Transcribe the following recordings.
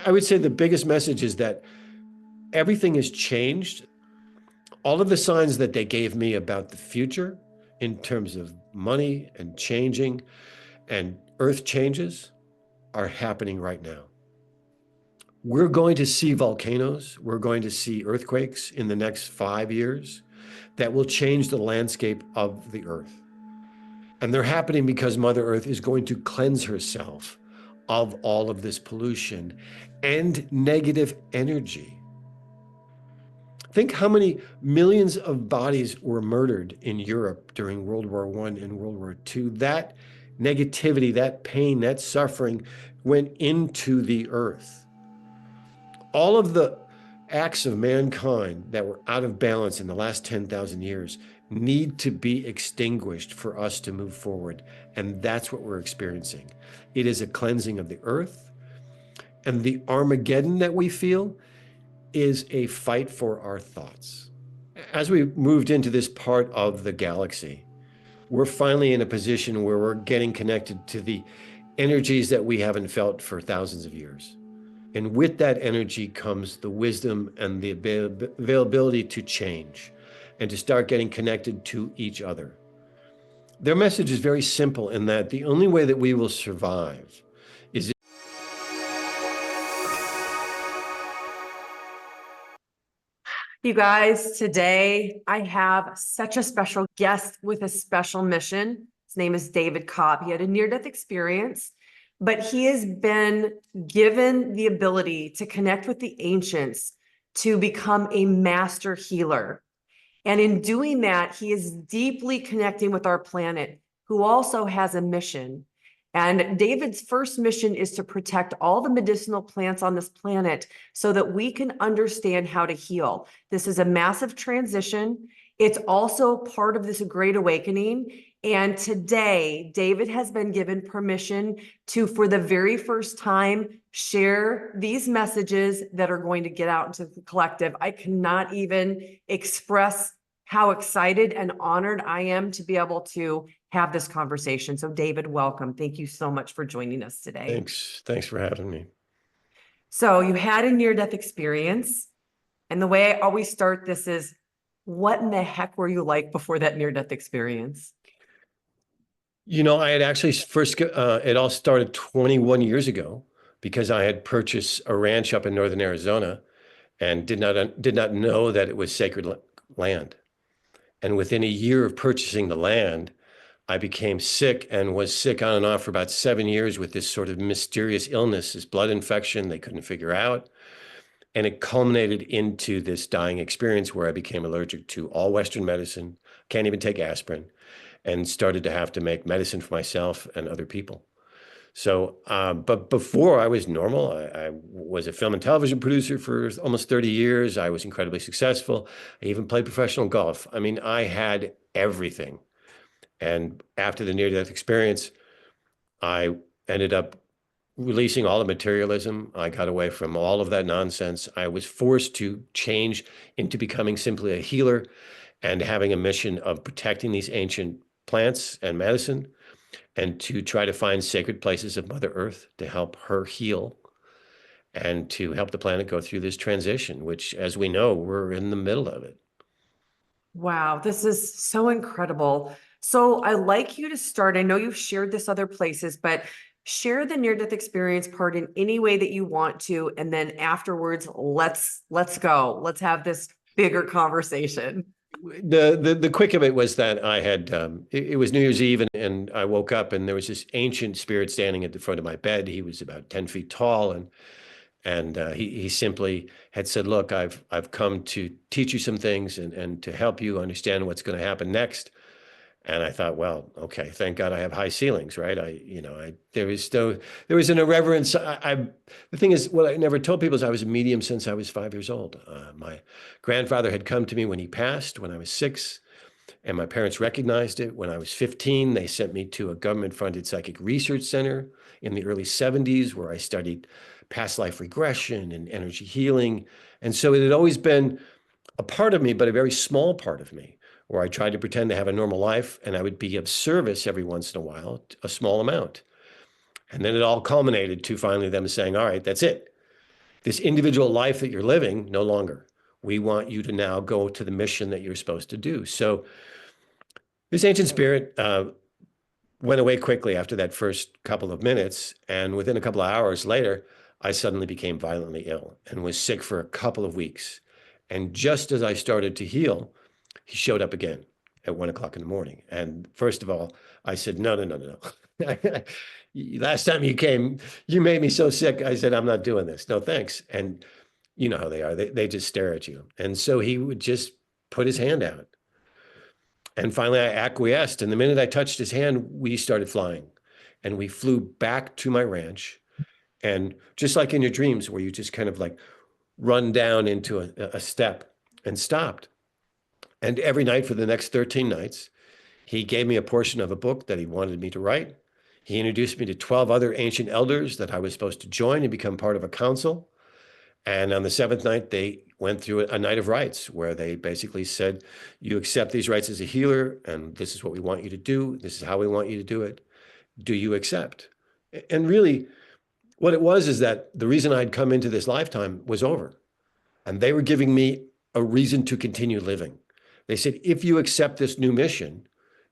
I would say the biggest message is that everything has changed. All of the signs that they gave me about the future in terms of money and changing and earth changes are happening right now. We're going to see volcanoes. We're going to see earthquakes in the next 5 years that will change the landscape of the earth. And they're happening because Mother Earth is going to cleanse herself of all of this pollution and negative energy. Think how many millions of bodies were murdered in Europe during World War I and World War II. That negativity, that pain, that suffering went into the earth. All of the acts of mankind that were out of balance in the last 10,000 years need to be extinguished for us to move forward. And that's what we're experiencing. It is a cleansing of the earth. And the Armageddon that we feel is a fight for our thoughts. As we moved into this part of the galaxy, we're finally in a position where we're getting connected to the energies that we haven't felt for thousands of years. And with that energy comes the wisdom and the availability to change and to start getting connected to each other. Their message is very simple in that the only way that we will survive is. You guys, today I have such a special guest with a special mission. His name is David Cobb. He had a near-death experience, but he has been given the ability to connect with the ancients to become a master healer. And in doing that, he is deeply connecting with our planet, who also has a mission. And David's first mission is to protect all the medicinal plants on this planet so that we can understand how to heal. This is a massive transition. It's also part of this great awakening. And today, David has been given permission to, for the very first time, share these messages that are going to get out into the collective. I cannot even express how excited and honored I am to be able to have this conversation. So David, welcome. Thank you so much for joining us today. Thanks for having me. So you had a near-death experience. And the way I always start this is, what in the heck were you like before that near-death experience? You know, I had actually it all started 21 years ago because I had purchased a ranch up in northern Arizona and did not know that it was sacred land. And within a year of purchasing the land, I became sick and was sick on and off for about 7 years with this sort of mysterious illness, this blood infection they couldn't figure out. And it culminated into this dying experience where I became allergic to all Western medicine, can't even take aspirin, and started to have to make medicine for myself and other people. So, but before I was normal, I was a film and television producer for almost 30 years. I was incredibly successful. I even played professional golf. I mean, I had everything. And after the near-death experience, I ended up releasing all the materialism. I got away from all of that nonsense. I was forced to change into becoming simply a healer and having a mission of protecting these ancient plants and medicine, and to try to find sacred places of Mother Earth to help her heal and to help the planet go through this transition, which, as we know, we're in the middle of it. Wow, this is so incredible. So I'd like you to start. I know you've shared this other places, but share the near-death experience part in any way that you want to. And then afterwards, let's go. Let's have this bigger conversation. The quick of it was that I had, it was New Year's Eve and I woke up and there was this ancient spirit standing at the front of my bed. He was about 10 feet tall and he simply had said, look, I've come to teach you some things and to help you understand what's going to happen next. And I thought, well, okay, thank God I have high ceilings, right? There was an irreverence. The thing is, what I never told people is I was a medium since I was 5 years old. My grandfather had come to me when he passed, when I was 6, and my parents recognized it. When I was 15, they sent me to a government-funded psychic research center in the early 70s, where I studied past life regression and energy healing. And so it had always been a part of me, but a very small part of me, where I tried to pretend to have a normal life and I would be of service every once in a while, a small amount. And then it all culminated to finally them saying, all right, that's it. This individual life that you're living, no longer. We want you to now go to the mission that you're supposed to do. So this ancient spirit went away quickly after that first couple of minutes. And within a couple of hours later, I suddenly became violently ill and was sick for a couple of weeks. And just as I started to heal, he showed up again at 1 o'clock in the morning. And first of all, I said, no, no, no, no, no. Last time you came, you made me so sick. I said, I'm not doing this. No, thanks. And you know how they are. They just stare at you. And so he would just put his hand out. And finally, I acquiesced. And the minute I touched his hand, we started flying. And we flew back to my ranch. And just like in your dreams, where you just kind of like run down into a step and stopped. And every night for the next 13 nights, he gave me a portion of a book that he wanted me to write. He introduced me to 12 other ancient elders that I was supposed to join and become part of a council. And on the seventh night, they went through a night of rites where they basically said, you accept these rites as a healer, and this is what we want you to do. This is how we want you to do it. Do you accept? And really, what it was is that the reason I'd come into this lifetime was over. And they were giving me a reason to continue living. They said, if you accept this new mission,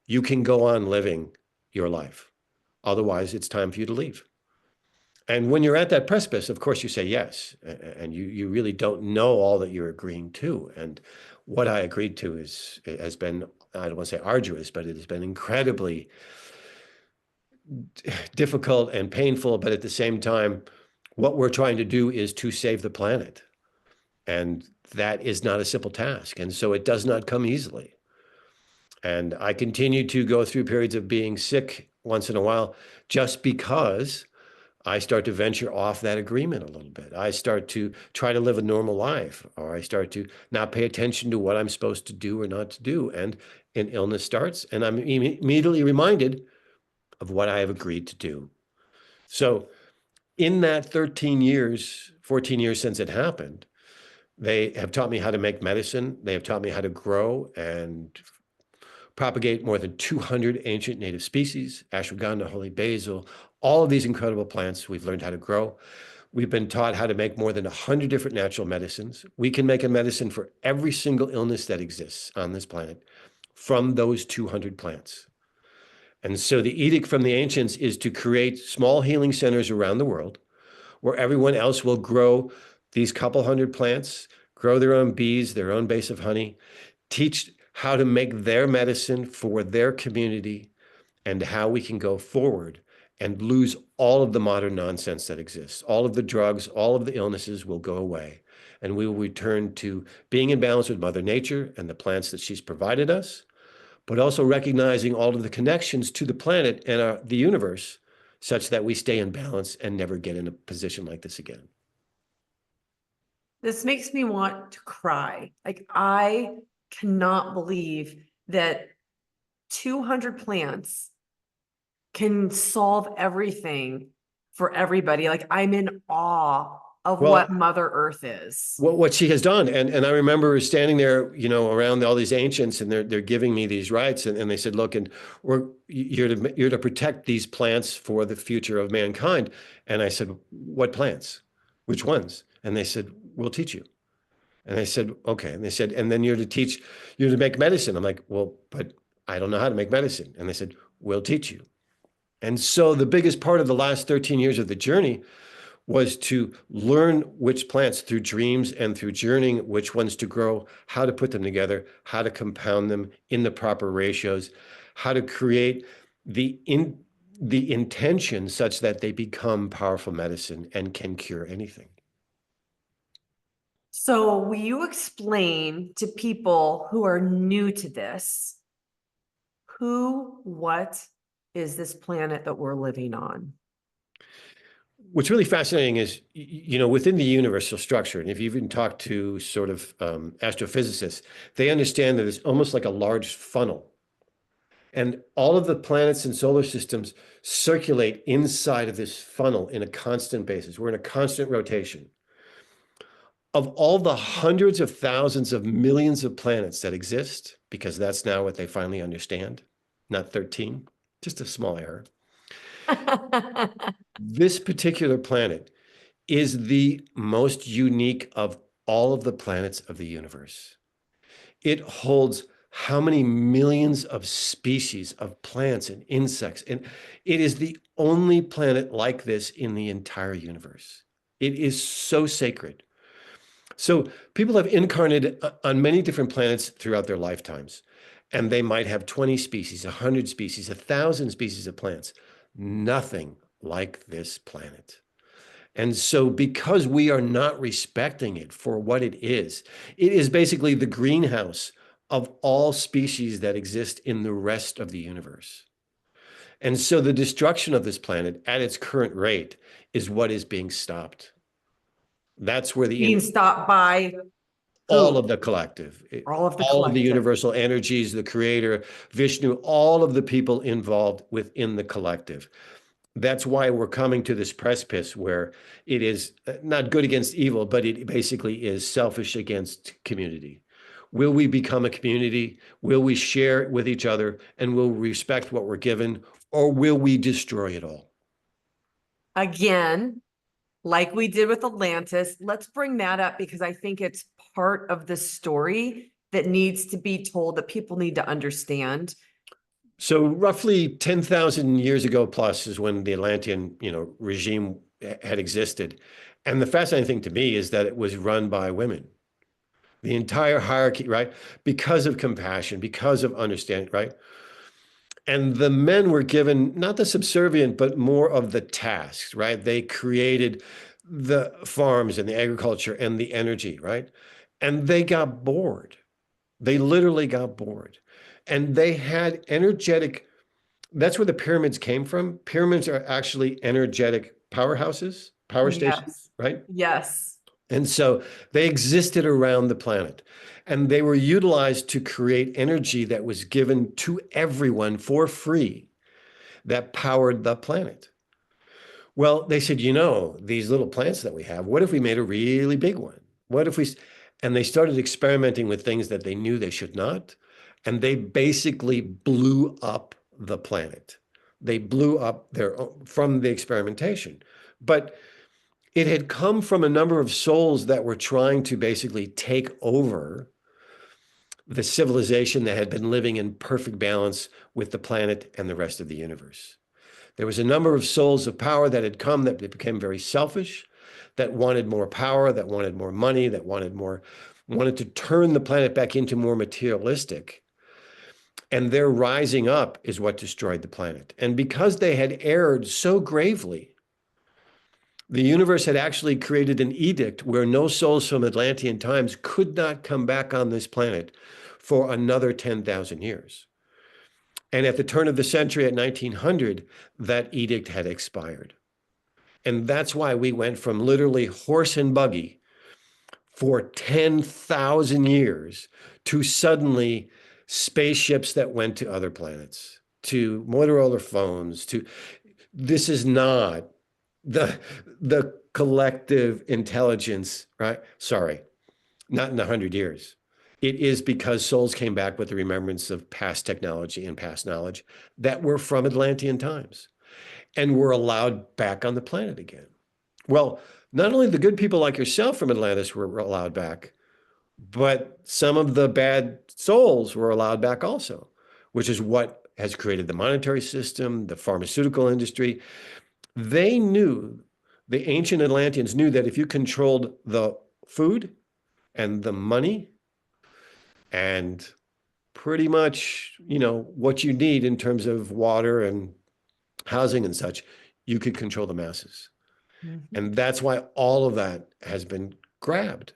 you can go on living your life. Otherwise, it's time for you to leave. And when you're at that precipice, of course, you say yes. And you really don't know all that you're agreeing to. And what I agreed to has been, I don't want to say arduous, but it has been incredibly difficult and painful. But at the same time, what we're trying to do is to save the planet. And that is not a simple task. And so it does not come easily. And I continue to go through periods of being sick once in a while, just because I start to venture off that agreement a little bit. I start to try to live a normal life, or I start to not pay attention to what I'm supposed to do or not to do. And an illness starts, and I'm immediately reminded of what I have agreed to do. So in that 13 years, 14 years since it happened, they have taught me how to make medicine. They have taught me how to grow and propagate more than 200 ancient native species, ashwagandha, holy basil, all of these incredible plants we've learned how to grow. We've been taught how to make more than 100 different natural medicines. We can make a medicine for every single illness that exists on this planet from those 200 plants. And so the edict from the ancients is to create small healing centers around the world where everyone else will grow these couple hundred plants, grow their own bees, their own base of honey, teach how to make their medicine for their community, and how we can go forward and lose all of the modern nonsense that exists. All of the drugs, all of the illnesses will go away. And we will return to being in balance with Mother Nature and the plants that she's provided us, but also recognizing all of the connections to the planet and the universe, such that we stay in balance and never get in a position like this again. This makes me want to cry. Like, I cannot believe that 200 plants can solve everything for everybody. Like, I'm in awe of what Mother Earth is. What she has done. And I remember standing there, you know, around all these ancients, and they're giving me these rights. And they said, look, and you're to protect these plants for the future of mankind. And I said, what plants? Which ones? And they said, we'll teach you. And I said, okay. And they said, and then you're to make medicine. I'm like, well, but I don't know how to make medicine. And they said, we'll teach you. And so the biggest part of the last 13 years of the journey was to learn which plants through dreams and through journeying, which ones to grow, how to put them together, how to compound them in the proper ratios, how to create the intention such that they become powerful medicine and can cure anything. So will you explain to people who are new to this, what is this planet that we're living on? What's really fascinating is, you know, within the universal structure, and if you even talk to sort of astrophysicists, they understand that it's almost like a large funnel. And all of the planets and solar systems circulate inside of this funnel in a constant basis. We're in a constant rotation. Of all the hundreds of thousands of millions of planets that exist, because that's now what they finally understand, not 13, just a small error. This particular planet is the most unique of all of the planets of the universe. It holds how many millions of species of plants and insects, and it is the only planet like this in the entire universe. It is so sacred. So people have incarnated on many different planets throughout their lifetimes, and they might have 20 species, 100 species, 1,000 species of plants. Nothing like this planet. And so, because we are not respecting it for what it is basically the greenhouse of all species that exist in the rest of the universe. And so, the destruction of this planet at its current rate is what is being stopped. That's where Being stopped by all who? of the collective, All of the all of the collective. universal energies, the creator, Vishnu, all of the people involved within the collective. That's why we're coming to this precipice where it is not good against evil, but it basically is selfish against community. Will we become a community? Will we share with each other and will we respect what we're given, or will we destroy it all? Again, like we did with Atlantis, let's bring that up because I think it's part of the story that needs to be told, that people need to understand. So roughly 10,000 years ago plus is when the Atlantean, regime had existed. And the fascinating thing to me is that it was run by women. The entire hierarchy, right? Because of compassion, because of understanding, right? And the men were given not the subservient, but more of the tasks, right? They created the farms and the agriculture and the energy, right? And they got bored. They literally got bored. And they had energetic, that's where the pyramids came from. Pyramids are actually energetic powerhouses, power stations, Yes. right? Yes. And so they existed around the planet and they were utilized to create energy that was given to everyone for free that powered the planet. Well, they said, these little plants that we have, what if we made a really big one? What if we, and they started experimenting with things that they knew they should not. And they basically blew up the planet. They blew up from the experimentation. But it had come from a number of souls that were trying to basically take over the civilization that had been living in perfect balance with the planet and the rest of the universe. There was a number of souls of power that had come that became very selfish, that wanted more power, that wanted more money, that wanted to turn the planet back into more materialistic. And their rising up is what destroyed the planet. And because they had erred so gravely, the universe had actually created an edict where no souls from Atlantean times could not come back on this planet for another 10,000 years. And at the turn of the century at 1900, that edict had expired. And that's why we went from literally horse and buggy for 10,000 years to suddenly spaceships that went to other planets, to Motorola phones, to this is not the collective intelligence, right? Sorry, not in 100 years. It is because souls came back with the remembrance of past technology and past knowledge that were from Atlantean times and were allowed back on the planet again. Well, not only the good people like yourself from Atlantis were allowed back, but some of the bad souls were allowed back also, which is what has created the monetary system, the pharmaceutical industry. They knew, the ancient Atlanteans knew that if you controlled the food and the money and pretty much, what you need in terms of water and housing and such, you could control the masses. Mhm. And that's why all of that has been grabbed.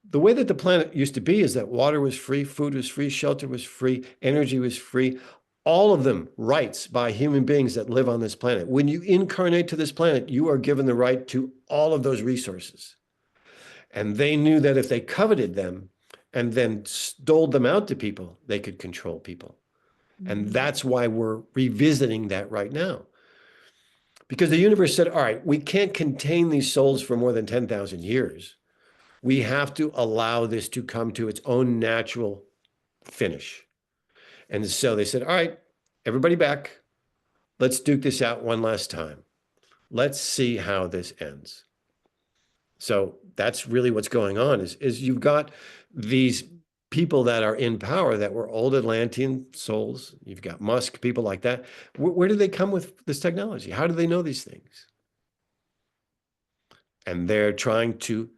The way that the planet used to be is that water was free, food was free, shelter was free, energy was free, all of them rights by human beings that live on this planet. When you incarnate to this planet, you are given the right to all of those resources. And they knew that if they coveted them and then doled them out to people, they could control people. And that's why we're revisiting that right now. Because the universe said, all right, we can't contain these souls for more than 10,000 years. We have to allow this to come to its own natural finish. And so they said, all right, everybody back. Let's duke this out one last time. Let's see how this ends. So that's really what's going on is you've got these people that are in power that were old Atlantean souls. You've got Musk, people like that. Where do they come with this technology? How do they know these things? And they're trying to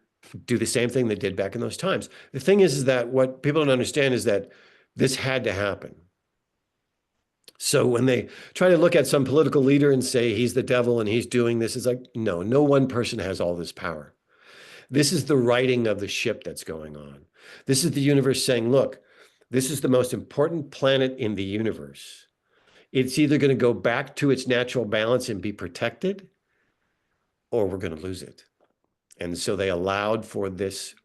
do the same thing they did back in those times. The thing is that what people don't understand is that this had to happen. So when they try to look at some political leader and say he's the devil and he's doing this, it's like, no, no one person has all this power. This is the righting of the ship that's going on. This is the universe saying, look, this is the most important planet in the universe. It's either going to go back to its natural balance and be protected, or we're going to lose it. And so they allowed for this,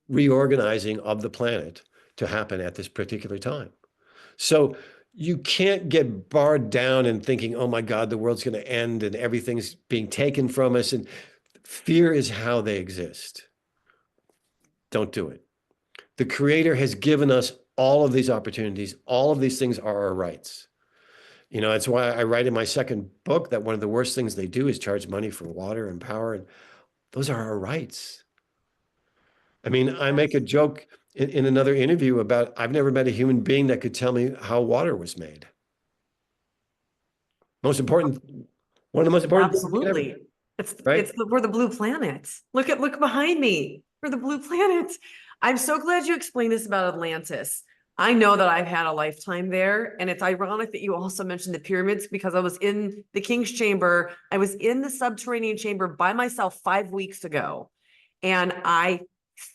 reorganizing of the planet to happen at this particular time. So you can't get barred down and thinking, oh my God, the world's going to end and everything's being taken from us. And fear is how they exist. Don't do it. The Creator has given us all of these opportunities. All of these things are our rights. That's why I write in my second book that one of the worst things they do is charge money for water and power. And those are our rights. I mean, I make a joke in another interview about I've never met a human being that could tell me how water was made. Most important, one of the most important things Absolutely. right? We're the blue planet. Look behind me. We're the blue planet. I'm so glad you explained this about Atlantis. I know that I've had a lifetime there, and it's ironic that you also mentioned the pyramids because I was in the King's Chamber. I was in the subterranean chamber by myself 5 weeks ago, and I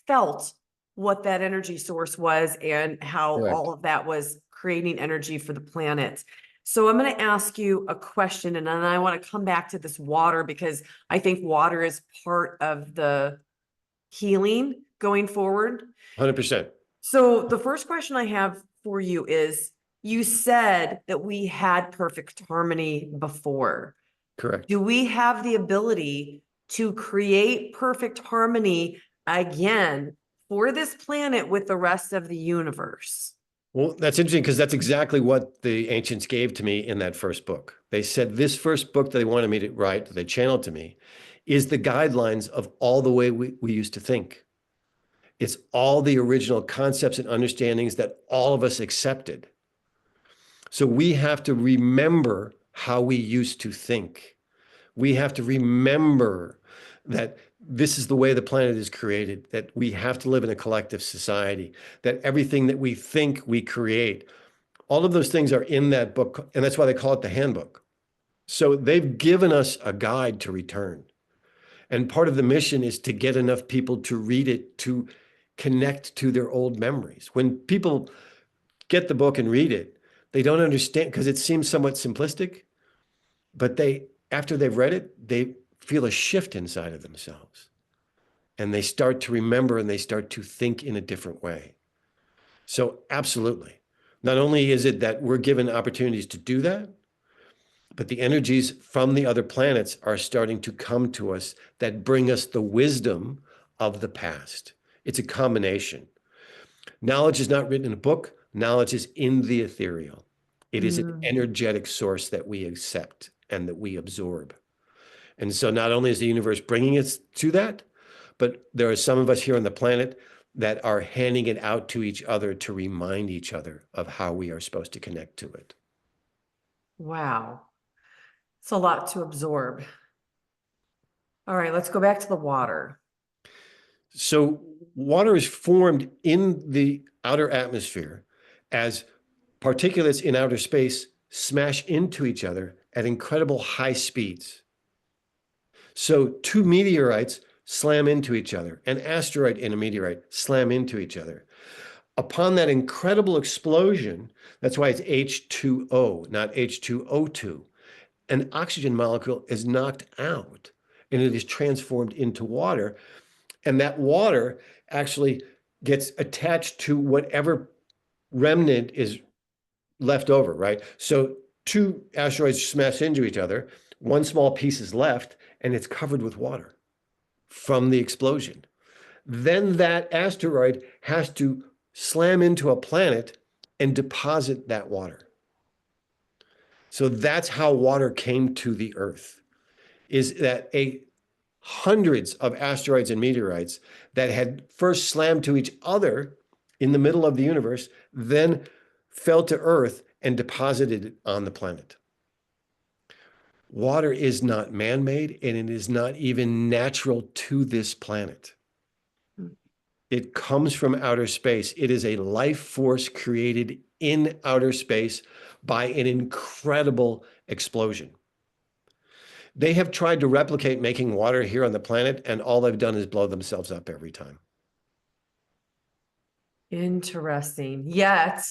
felt what that energy source was and how Correct. all of that was creating energy for the planet. So I'm going to ask you a question, and then I want to come back to this water because I think water is part of the healing going forward. 100%. So the first question I have for you is, you said that we had perfect harmony before. Correct. Do we have the ability to create perfect harmony again for this planet with the rest of the universe? Well, that's interesting because that's exactly what the ancients gave to me in that first book. They said this first book that they wanted me to write, that they channeled to me, is the guidelines of all the way we used to think. It's all the original concepts and understandings that all of us accepted. So we have to remember how we used to think. We have to remember that this is the way the planet is created, that we have to live in a collective society, that everything that we think we create, all of those things are in that book. And that's why they call it the handbook. So they've given us a guide to return. And part of the mission is to get enough people to read it, to connect to their old memories. When people get the book and read it, they don't understand because it seems somewhat simplistic, but after they've read it, they feel a shift inside of themselves and they start to remember and they start to think in a different way. So absolutely. Not only is it that we're given opportunities to do that, but the energies from the other planets are starting to come to us that bring us the wisdom of the past. It's a combination. Knowledge is not written in a book. Knowledge is in the ethereal. It is an energetic source that we accept and that we absorb. And so not only is the universe bringing us to that, but there are some of us here on the planet that are handing it out to each other to remind each other of how we are supposed to connect to it. Wow. It's a lot to absorb. All right, let's go back to the water. So water is formed in the outer atmosphere as particulates in outer space smash into each other at incredible high speeds. So two meteorites slam into each other, an asteroid and a meteorite slam into each other. Upon that incredible explosion, that's why it's H2O, not H2O2, an oxygen molecule is knocked out and it is transformed into water. And that water actually gets attached to whatever remnant is left over, right? So two asteroids smash into each other, one small piece is left, and it's covered with water from the explosion. Then that asteroid has to slam into a planet and deposit that water. So that's how water came to the earth, is that a hundreds of asteroids and meteorites that had first slammed to each other in the middle of the universe, then fell to earth and deposited on the planet. Water is not man-made, and it is not even natural to this planet. It comes from outer space. It is a life force created in outer space by an incredible explosion. They have tried to replicate making water here on the planet, and all they've done is blow themselves up every time. Interesting. Yet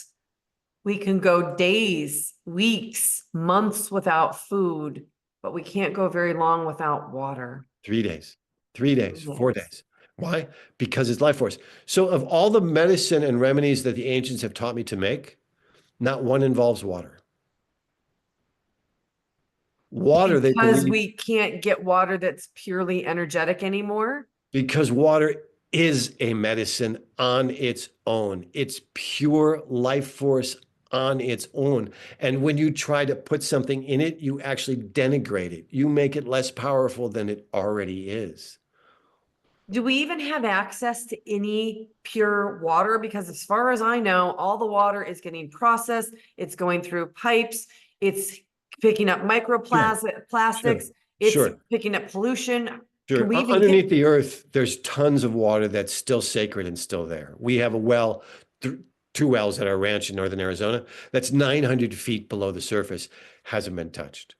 we can go days, weeks, months without food, but we can't go very long without water. 3 days, 3 days, 4 days. Yes. Why? Because it's life force. So of all the medicine and remedies that the ancients have taught me to make, not one involves water. Water, they Because believe, we can't get water that's purely energetic anymore. because water is a medicine on its own. It's pure life force on its own. And when you try to put something in it, you actually denigrate it. You make it less powerful than it already is. Do we even have access to any pure water? Because as far as I know, all the water is getting processed. It's going through pipes. It's picking up plastics. It's Sure. picking up pollution. Sure. Can we even Underneath the earth, there's tons of water that's still sacred and still there. We have a well, two wells at our ranch in northern Arizona that's 900 feet below the surface, hasn't been touched.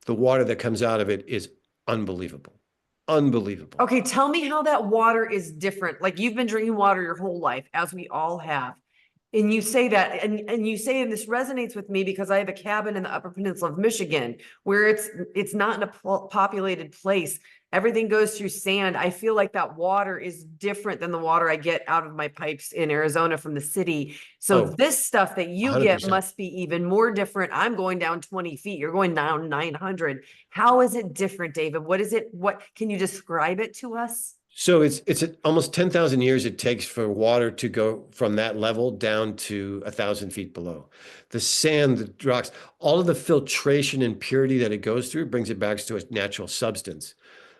The water that comes out of it is unbelievable. Unbelievable. Okay, tell me how that water is different. Like you've been drinking water your whole life, as we all have. And you say that, and you say, and this resonates with me because I have a cabin in the Upper Peninsula of Michigan where it's not in a populated place. Everything goes through sand. I feel like that water is different than the water I get out of my pipes in Arizona from the city. So Oh, this stuff that you get 100%. must be even more different. I'm going down 20 feet. You're going down 900. How is it different, David? What is it? What can you describe it to us? So it's almost 10,000 years it takes for water to go from that level down to 1,000 feet below. The sand, the rocks, all of the filtration and purity that it goes through brings it back to a natural substance.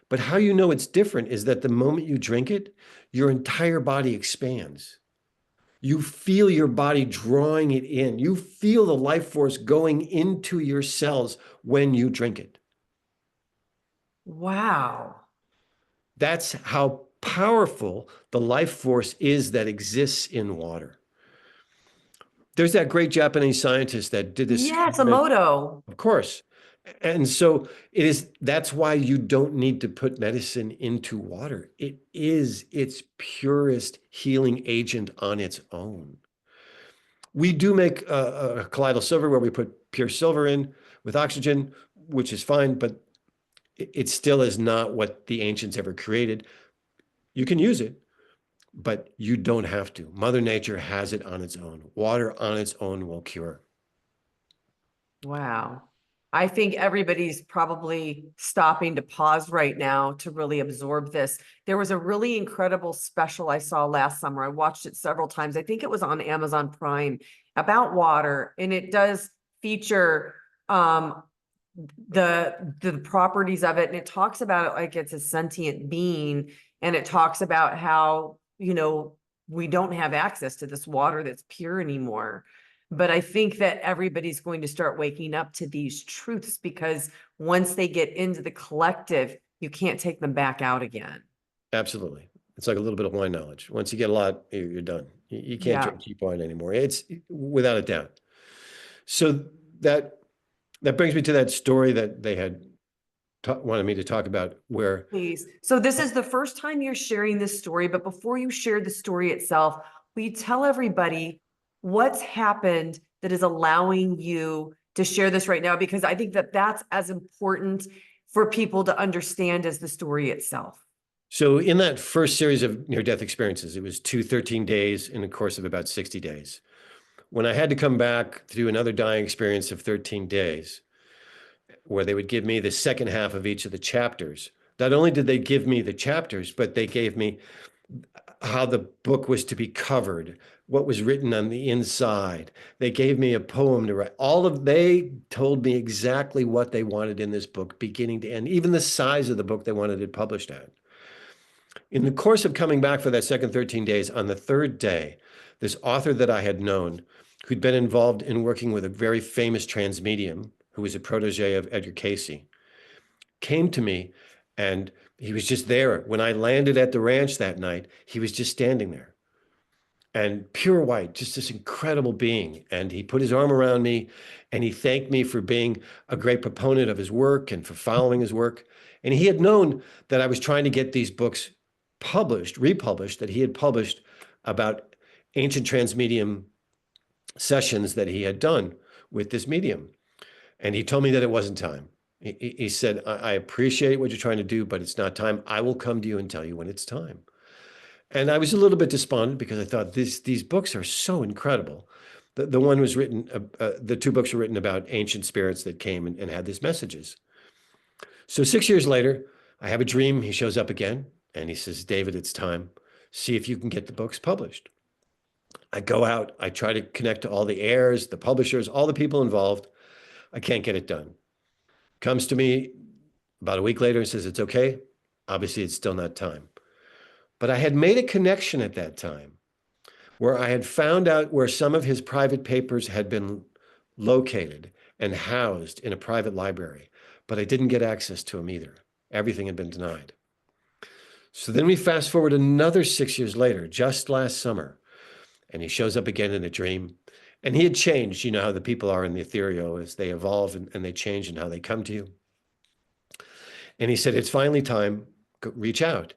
But how you know it's different is that the moment you drink it, your entire body expands. You feel your body drawing it in. You feel the life force going into your cells when you drink it. Wow. That's how powerful the life force is that exists in water. There's that great Japanese scientist that did this Yeah, it's a experiment, moto. of course. And so that's why you don't need to put medicine into water. It is its purest healing agent on its own. We do make a colloidal silver where we put pure silver in with oxygen, which is fine, but it still is not what the ancients ever created. You can use it, but you don't have to. Mother Nature has it on its own. Water on its own will cure. Wow. I think everybody's probably stopping to pause right now to really absorb this. There was a really incredible special I saw last summer. I watched it several times. I think it was on Amazon Prime about water, and it does feature the properties of it, and it talks about it like it's a sentient being, and it talks about how, we don't have access to this water that's pure anymore. But I think that everybody's going to start waking up to these truths, because once they get into the collective, you can't take them back out again. Absolutely. It's like a little bit of wine knowledge. Once you get a lot, you're done. You can't Yeah. drink cheap wine anymore. It's without a doubt. So that brings me to that story that they had wanted me to talk about, where Please. So this is the first time you're sharing this story, but before you share the story itself, will you tell everybody what's happened that is allowing you to share this right now? Because I think that that's as important for people to understand as the story itself. so in that first series of near-death experiences, it was 13 days in the course of about 60 days. When I had to come back through another dying experience of 13 days, where they would give me the second half of each of the chapters. Not only did they give me the chapters, but they gave me how the book was to be covered, what was written on the inside. They gave me a poem to write. They told me exactly what they wanted in this book, beginning to end, even the size of the book they wanted it published at. In the course of coming back for that second 13 days, on the third day, this author that I had known, who'd been involved in working with a very famous trans medium, who was a protege of Edgar Cayce, came to me, and he was just there. When I landed at the ranch that night, he was just standing there, and pure white, just this incredible being. And he put his arm around me, and he thanked me for being a great proponent of his work and for following his work. And he had known that I was trying to get these books published, republished, that he had published about ancient transmedium sessions that he had done with this medium. And he told me that it wasn't time. He said, I appreciate what you're trying to do, but it's not time. I will come to you and tell you when it's time. And I was a little bit despondent because I thought these books are so incredible. The one was written, the two books were written about ancient spirits that came and had these messages. So 6 years later, I have a dream. He shows up again and he says, David, it's time. See if you can get the books published. I go out, I try to connect to all the heirs, the publishers, all the people involved. I can't get it done. Comes to me about a week later and says, it's okay. Obviously, it's still not time. But I had made a connection at that time where I had found out where some of his private papers had been located and housed in a private library, but I didn't get access to them either. Everything had been denied. So then we fast forward another 6 years later, just last summer, and he shows up again in a dream. And he had changed. You know how the people are in the ethereal as they evolve and they change and how they come to you. And he said, it's finally time, reach out.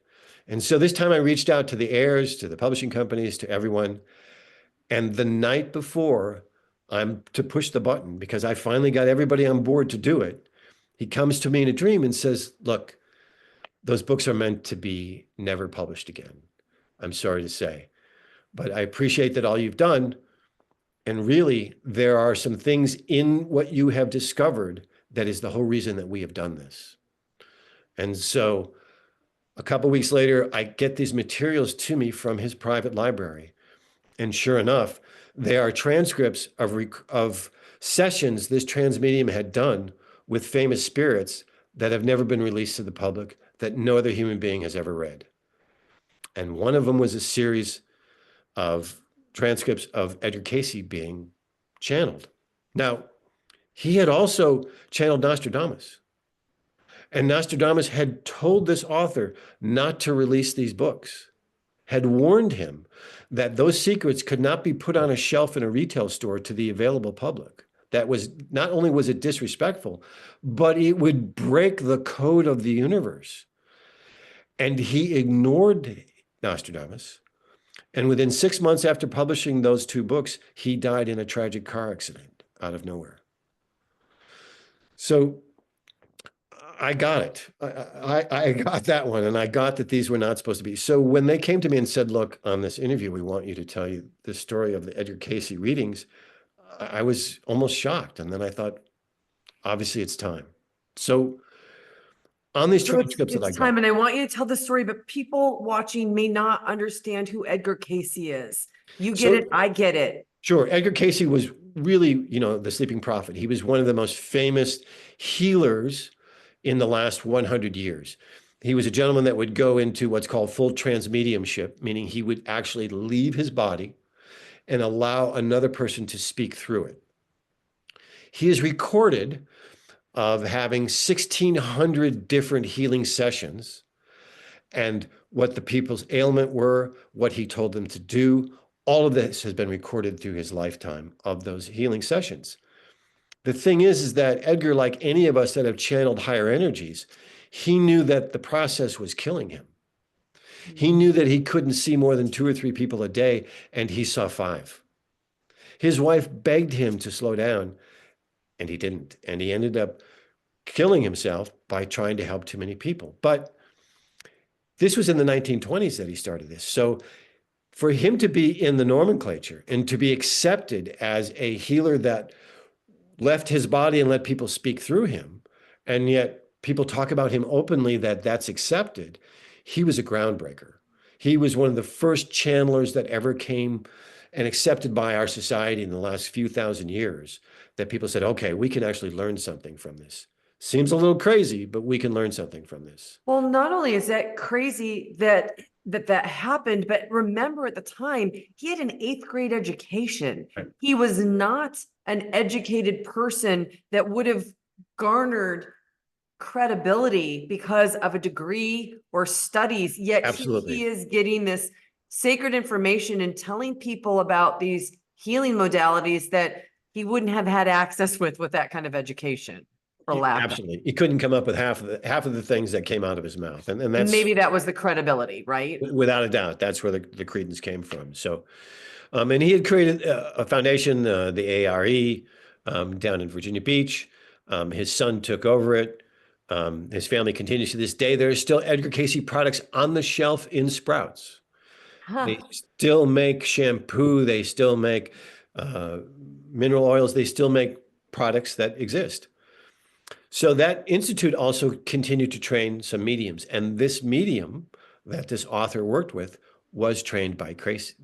And so this time I reached out to the heirs, to the publishing companies, to everyone. And the night before I'm to push the button, because I finally got everybody on board to do it, he comes to me in a dream and says, look, those books are meant to be never published again. I'm sorry to say, but I appreciate that all you've done. And really, there are some things in what you have discovered that is the whole reason that we have done this. And so a couple of weeks later, I get these materials to me from his private library. And sure enough, they are transcripts of sessions this trans medium had done with famous spirits that have never been released to the public, that no other human being has ever read. And one of them was a series of transcripts of Edgar Cayce being channeled. Now, he had also channeled Nostradamus. And Nostradamus had told this author not to release these books, had warned him that those secrets could not be put on a shelf in a retail store to the available public. That was, not only was it disrespectful, but it would break the code of the universe. And he ignored Nostradamus. And within 6 months after publishing those two books, he died in a tragic car accident out of nowhere. So I got it. I got that one. And I got that these were not supposed to be. So when they came to me and said, look, on this interview, we want you to tell you the story of the Edgar Cayce readings, I was almost shocked. And then I thought, obviously it's time. So on these transcripts that I got. And I want you to tell the story, but people watching may not understand who Edgar Cayce is. You get it, I get it. Sure. Edgar Cayce was really, the sleeping prophet. He was one of the most famous healers in the last 100 years. He was a gentleman that would go into what's called full transmediumship, meaning he would actually leave his body and allow another person to speak through it. He is recorded of having 1,600 different healing sessions and what the people's ailment were, what he told them to do. All of this has been recorded through his lifetime of those healing sessions. The thing is that Edgar, like any of us that have channeled higher energies, he knew that the process was killing him. He knew that he couldn't see more than 2 or 3 people a day, and he saw 5. His wife begged him to slow down, and he didn't. And he ended up killing himself by trying to help too many people. But this was in the 1920s that he started this. So for him to be in the nomenclature and to be accepted as a healer that left his body and let people speak through him, and yet people talk about him openly that that's accepted, he was a groundbreaker. He was one of the first channelers that ever came and accepted by our society in the last few thousand years, that people said, okay, we can actually learn something from this. Seems a little crazy, but we can learn something from this. Well, not only is that crazy that happened, but remember at the time he had an eighth grade education. Right. He was not an educated person that would have garnered credibility because of a degree or studies, yet he is getting this sacred information and telling people about these healing modalities that he wouldn't have had access with that kind of education. Absolutely. He couldn't come up with half of the things that came out of his mouth. And that's, maybe that was the credibility, right? Without a doubt, that's where the credence came from. So, and he had created a foundation, the ARE, down in Virginia Beach. His son took over it. His family continues to this day. There are still Edgar Cayce products on the shelf in Sprouts. They still make shampoo. They still make mineral oils. They still make products that exist. So that institute also continued to train some mediums. And this medium that this author worked with was trained by Cayce.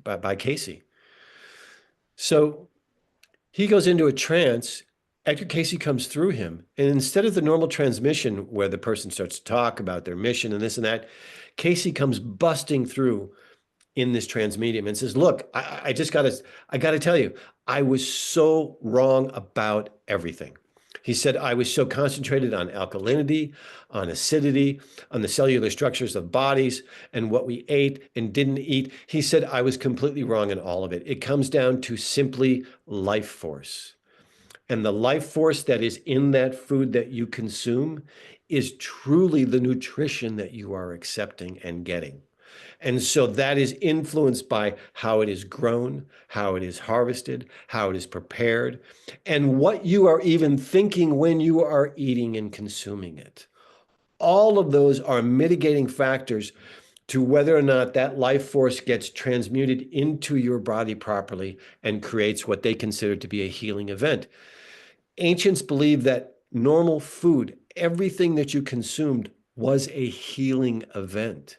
So he goes into a trance. Edgar Cayce comes through him. And instead of the normal transmission where the person starts to talk about their mission and this and that, Cayce comes busting through in this trans medium and says, look, I got to tell you, I was so wrong about everything. He said, I was so concentrated on alkalinity, on acidity, on the cellular structures of bodies and what we ate and didn't eat. He said, I was completely wrong in all of it. It comes down to simply life force. And the life force that is in that food that you consume is truly the nutrition that you are accepting and getting. And so that is influenced by how it is grown, how it is harvested, how it is prepared, and what you are even thinking when you are eating and consuming it. All of those are mitigating factors to whether or not that life force gets transmuted into your body properly and creates what they consider to be a healing event. Ancients believed that normal food, everything that you consumed, was a healing event.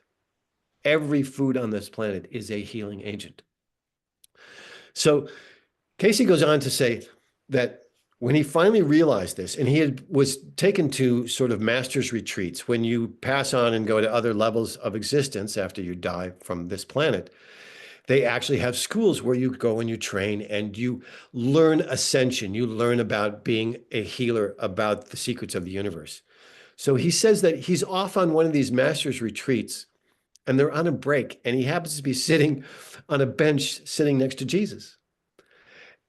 Every food on this planet is a healing agent. So Cayce goes on to say that when he finally realized this, and was taken to sort of master's retreats, when you pass on and go to other levels of existence after you die from this planet, they actually have schools where you go and you train and you learn ascension. You learn about being a healer, about the secrets of the universe. So he says that he's off on one of these master's retreats and they're on a break, and he happens to be sitting on a bench sitting next to Jesus.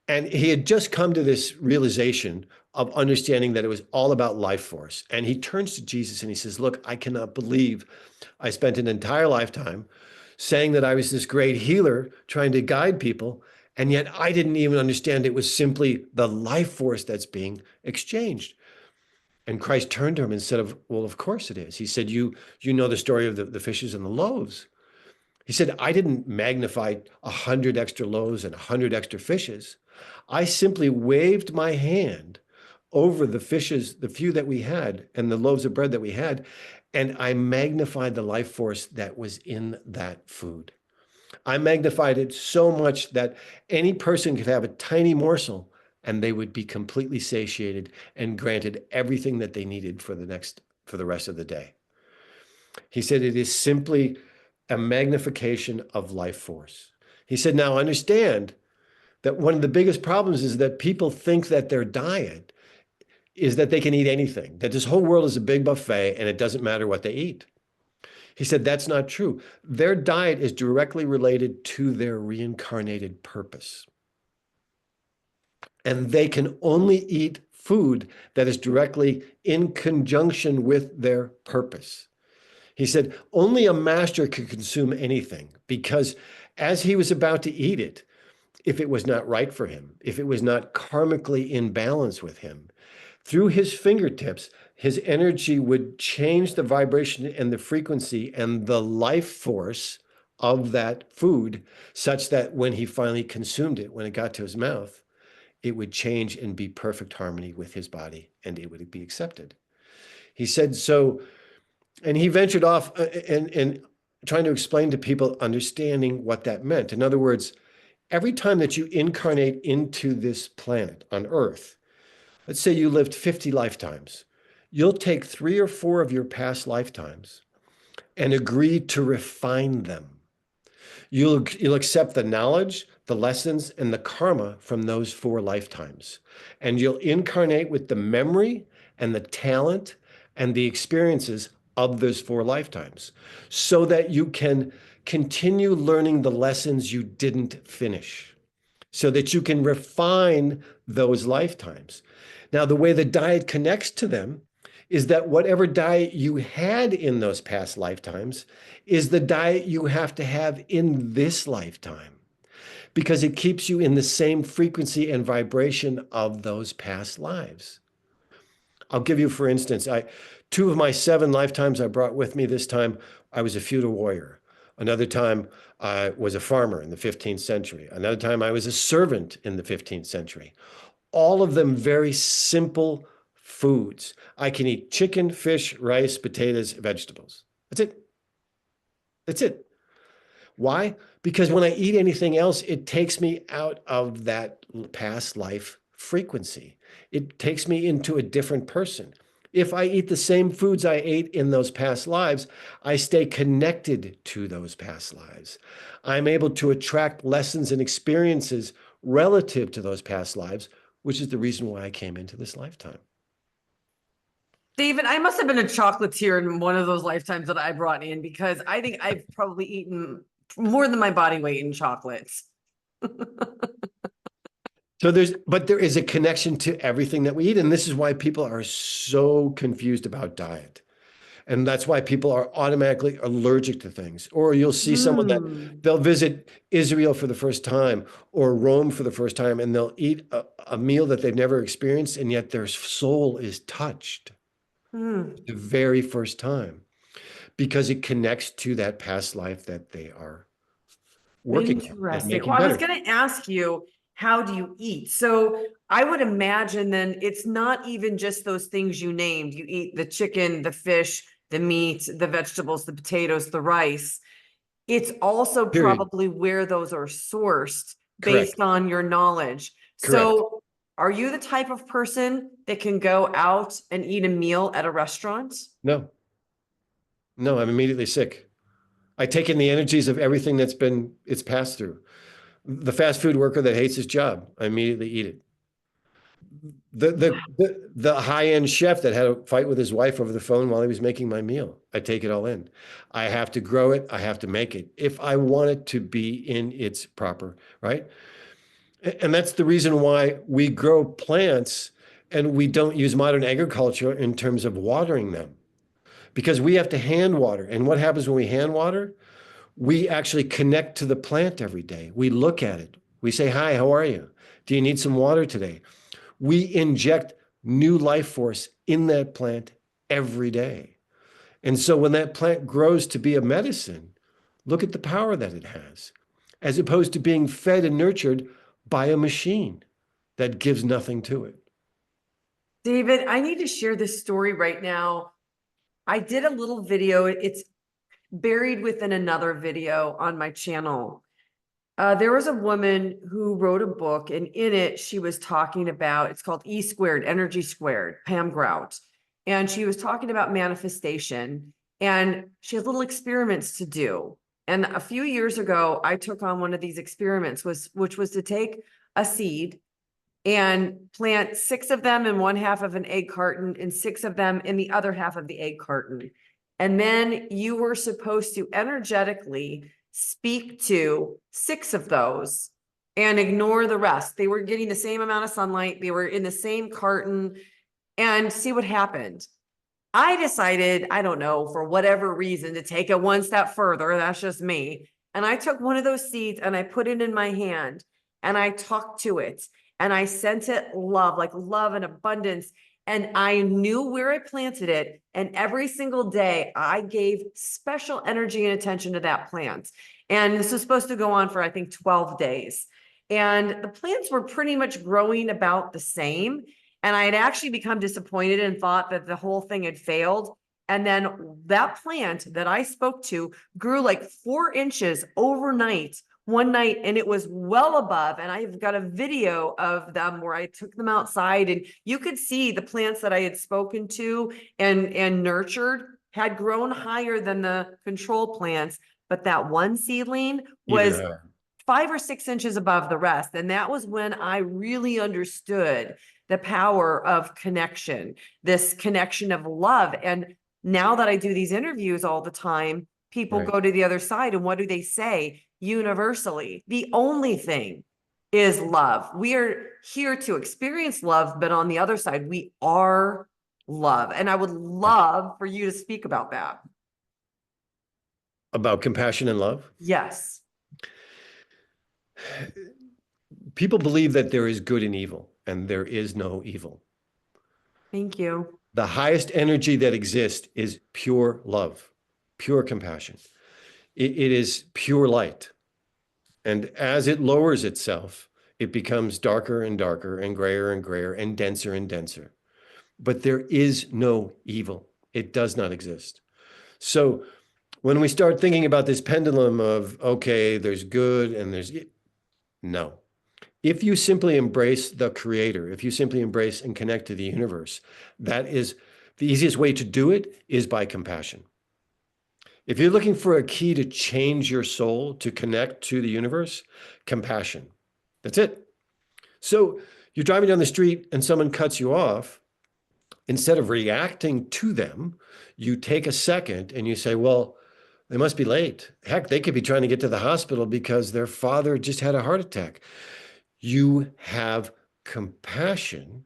And he had just come to this realization of understanding that it was all about life force. And he turns to Jesus and he says, look, I cannot believe I spent an entire lifetime saying that I was this great healer trying to guide people, and yet I didn't even understand it was simply the life force that's being exchanged. And Christ turned to him and said, well, of course it is. He said, you know the story of the fishes and the loaves. He said, I didn't magnify 100 extra loaves and 100 extra fishes. I simply waved my hand over the fishes, the few that we had, and the loaves of bread that we had, and I magnified the life force that was in that food. I magnified it so much that any person could have a tiny morsel and they would be completely satiated and granted everything that they needed for the rest of the day. He said, it is simply a magnification of life force. He said, now understand that one of the biggest problems is that people think that their diet is that they can eat anything, that this whole world is a big buffet and it doesn't matter what they eat. He said, that's not true. Their diet is directly related to their reincarnated purpose. And they can only eat food that is directly in conjunction with their purpose. He said, only a master could consume anything, because as he was about to eat it, if it was not right for him, if it was not karmically in balance with him, through his fingertips, his energy would change the vibration and the frequency and the life force of that food, such that when he finally consumed it, when it got to his mouth, it would change and be perfect harmony with his body, and it would be accepted. He said so, and he ventured off and trying to explain to people, understanding what that meant. In other words, Every time that you incarnate into this planet on Earth, let's say you lived 50 lifetimes, you'll take 3 or 4 of your past lifetimes and agree to refine them. You'll accept the knowledge, the lessons, and the karma from those 4 lifetimes. And you'll incarnate with the memory and the talent and the experiences of those 4 lifetimes so that you can continue learning the lessons you didn't finish, so that you can refine those lifetimes. Now, the way the diet connects to them is that whatever diet you had in those past lifetimes is the diet you have to have in this lifetime, because it keeps you in the same frequency and vibration of those past lives. I'll give you, for instance, 2 of my 7 lifetimes I brought with me. This time I was a feudal warrior. Another time I was a farmer in the 15th century. Another time I was a servant in the 15th century. All of them very simple foods. I can eat chicken, fish, rice, potatoes, vegetables. That's it. That's it. Why? Because when I eat anything else, it takes me out of that past life frequency. It takes me into a different person. If I eat the same foods I ate in those past lives, I stay connected to those past lives. I'm able to attract lessons and experiences relative to those past lives, which is the reason why I came into this lifetime. David, I must have been a chocolatier in one of those lifetimes that I brought in, because I think I've probably eaten more than my body weight in chocolates. So there is a connection to everything that we eat. And this is why people are so confused about diet. And that's why people are automatically allergic to things. Or you'll see someone that they'll visit Israel for the first time or Rome for the first time, and they'll eat a meal that they've never experienced, and yet their soul is touched the very first time, because it connects to that past life that they are working on and Interesting. making Well, I was better. going to ask you, how do you eat? So I would imagine then it's not even just those things you named. You eat the chicken, the fish, the meat, the vegetables, the potatoes, the rice. It's also Period. probably where those are sourced Correct. based on your knowledge. Correct. So are you the type of person that can go out and eat a meal at a restaurant? No, no, I'm immediately sick. I take in the energies of everything it's passed through. The fast food worker that hates his job, I immediately eat it. The high-end chef that had a fight with his wife over the phone while he was making my meal, I take it all in. I have to grow it. I have to make it if I want it to be in its proper, right? And that's the reason why we grow plants and we don't use modern agriculture in terms of watering them, because we have to hand water. And what happens when we hand water? We actually connect to the plant every day. We look at it. We say, "Hi, how are you? Do you need some water today?" We inject new life force in that plant every day. And so when that plant grows to be a medicine, look at the power that it has, as opposed to being fed and nurtured by a machine that gives nothing to it. David, I need to share this story right now. I did a little video. It's buried within another video on my channel. There was a woman who wrote a book, and in it, she was talking about, it's called E Squared, Energy Squared, Pam Grout. And she was talking about manifestation, and she had little experiments to do. And a few years ago, I took on one of these experiments, which was to take a seed and plant 6 of them in one half of an egg carton and 6 of them in the other half of the egg carton. And then you were supposed to energetically speak to 6 of those and ignore the rest. They were getting the same amount of sunlight. They were in the same carton, and see what happened. I decided, I don't know, for whatever reason, to take it one step further. That's just me. And I took one of those seeds and I put it in my hand and I talked to it and I sent it love, like love and abundance. And I knew where I planted it. And every single day I gave special energy and attention to that plant. And this was supposed to go on for, I think, 12 days. And the plants were pretty much growing about the same. And I had actually become disappointed and thought that the whole thing had failed. And then that plant that I spoke to grew like 4 inches overnight one night and it was well above. And I've got a video of them where I took them outside and you could see the plants that I had spoken to and nurtured had grown higher than the control plants. But that one seedling Even was 5 or 6 inches above the rest. And that was when I really understood the power of connection, this connection of love. And now that I do these interviews all the time, people right. go to the other side and what do they say? Universally, the only thing is love. We are here to experience love, but on the other side, we are love. And I would love for you to speak about that. About compassion and love. Yes. People believe that there is good and evil, and there is no evil. Thank you. The highest energy that exists is pure love, pure compassion. It is pure light. And as it lowers itself, it becomes darker and darker and grayer and denser and denser. But there is no evil. It does not exist. So when we start thinking about this pendulum of, okay, there's good and there's no. If you simply embrace the creator, if you simply embrace and connect to the universe, that is the easiest way to do it is by compassion. If you're looking for a key to change your soul, to connect to the universe, compassion. That's it. So you're driving down the street and someone cuts you off. Instead of reacting to them, you take a second and you say, well, they must be late. Heck, they could be trying to get to the hospital because their father just had a heart attack. You have compassion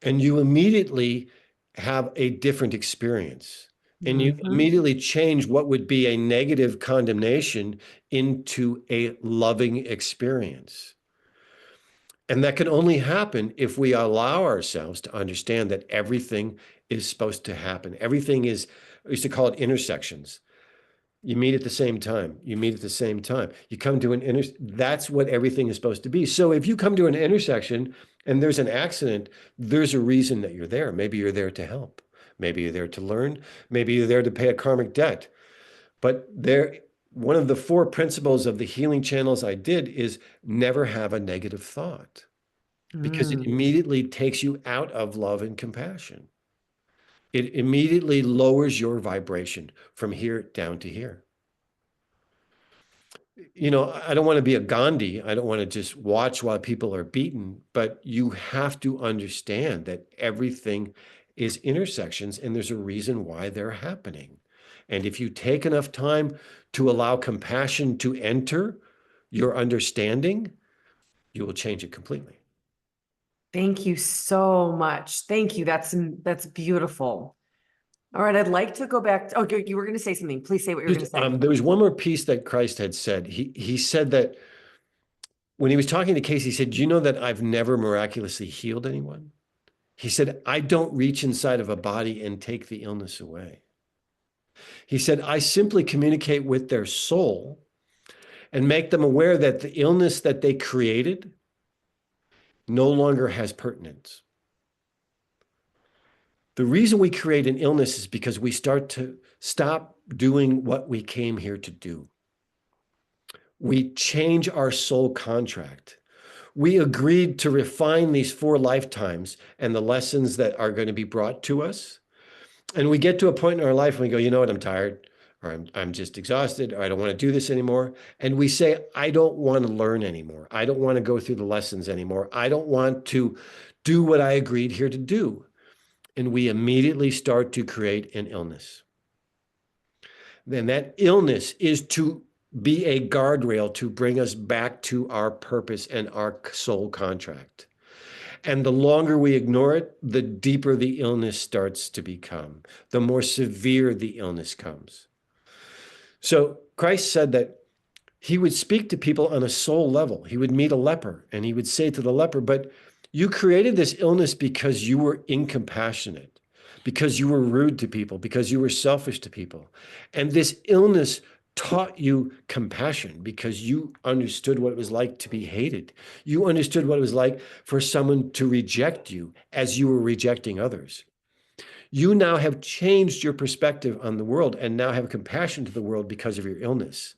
and you immediately have a different experience. And you immediately change what would be a negative condemnation into a loving experience. And that can only happen if we allow ourselves to understand that everything is supposed to happen. Everything is, I used to call it intersections. You meet at the same time. You meet at the same time. You come to that's what everything is supposed to be. So if you come to an intersection and there's an accident, there's a reason that you're there. Maybe you're there to help. Maybe you're there to learn. Maybe you're there to pay a karmic debt. But one of the 4 principles of the healing channels I did is never have a negative thought because it immediately takes you out of love and compassion. It immediately lowers your vibration from here down to here. You know, I don't want to be a Gandhi. I don't want to just watch while people are beaten, but you have to understand that everything is intersections and there's a reason why they're happening. And if you take enough time to allow compassion to enter your understanding, you will change it completely. Thank you so much. Thank you. That's beautiful. All right, I'd like to go back to, okay, you were going to say something. Please say what you're going to say. There was one more piece that Christ had said. He said that when he was talking to Casey, he said, "Do you know that I've never miraculously healed anyone?" He said, "I don't reach inside of a body and take the illness away." He said, "I simply communicate with their soul and make them aware that the illness that they created no longer has pertinence." The reason we create an illness is because we start to stop doing what we came here to do. We change our soul contract. We agreed to refine these 4 lifetimes and the lessons that are going to be brought to us. And we get to a point in our life and we go, you know what, I'm tired, or I'm just exhausted, or I don't want to do this anymore. And we say, I don't want to learn anymore. I don't want to go through the lessons anymore. I don't want to do what I agreed here to do. And we immediately start to create an illness. Then that illness is to be a guardrail to bring us back to our purpose and our soul contract. And the longer we ignore it, the deeper the illness starts to become, the more severe the illness comes. So Christ said that he would speak to people on a soul level. He would meet a leper and he would say to the leper, but you created this illness because you were incompassionate, because you were rude to people, because you were selfish to people. And this illness taught you compassion because you understood what it was like to be hated. You understood what it was like for someone to reject you as you were rejecting others. You now have changed your perspective on the world and now have compassion to the world because of your illness.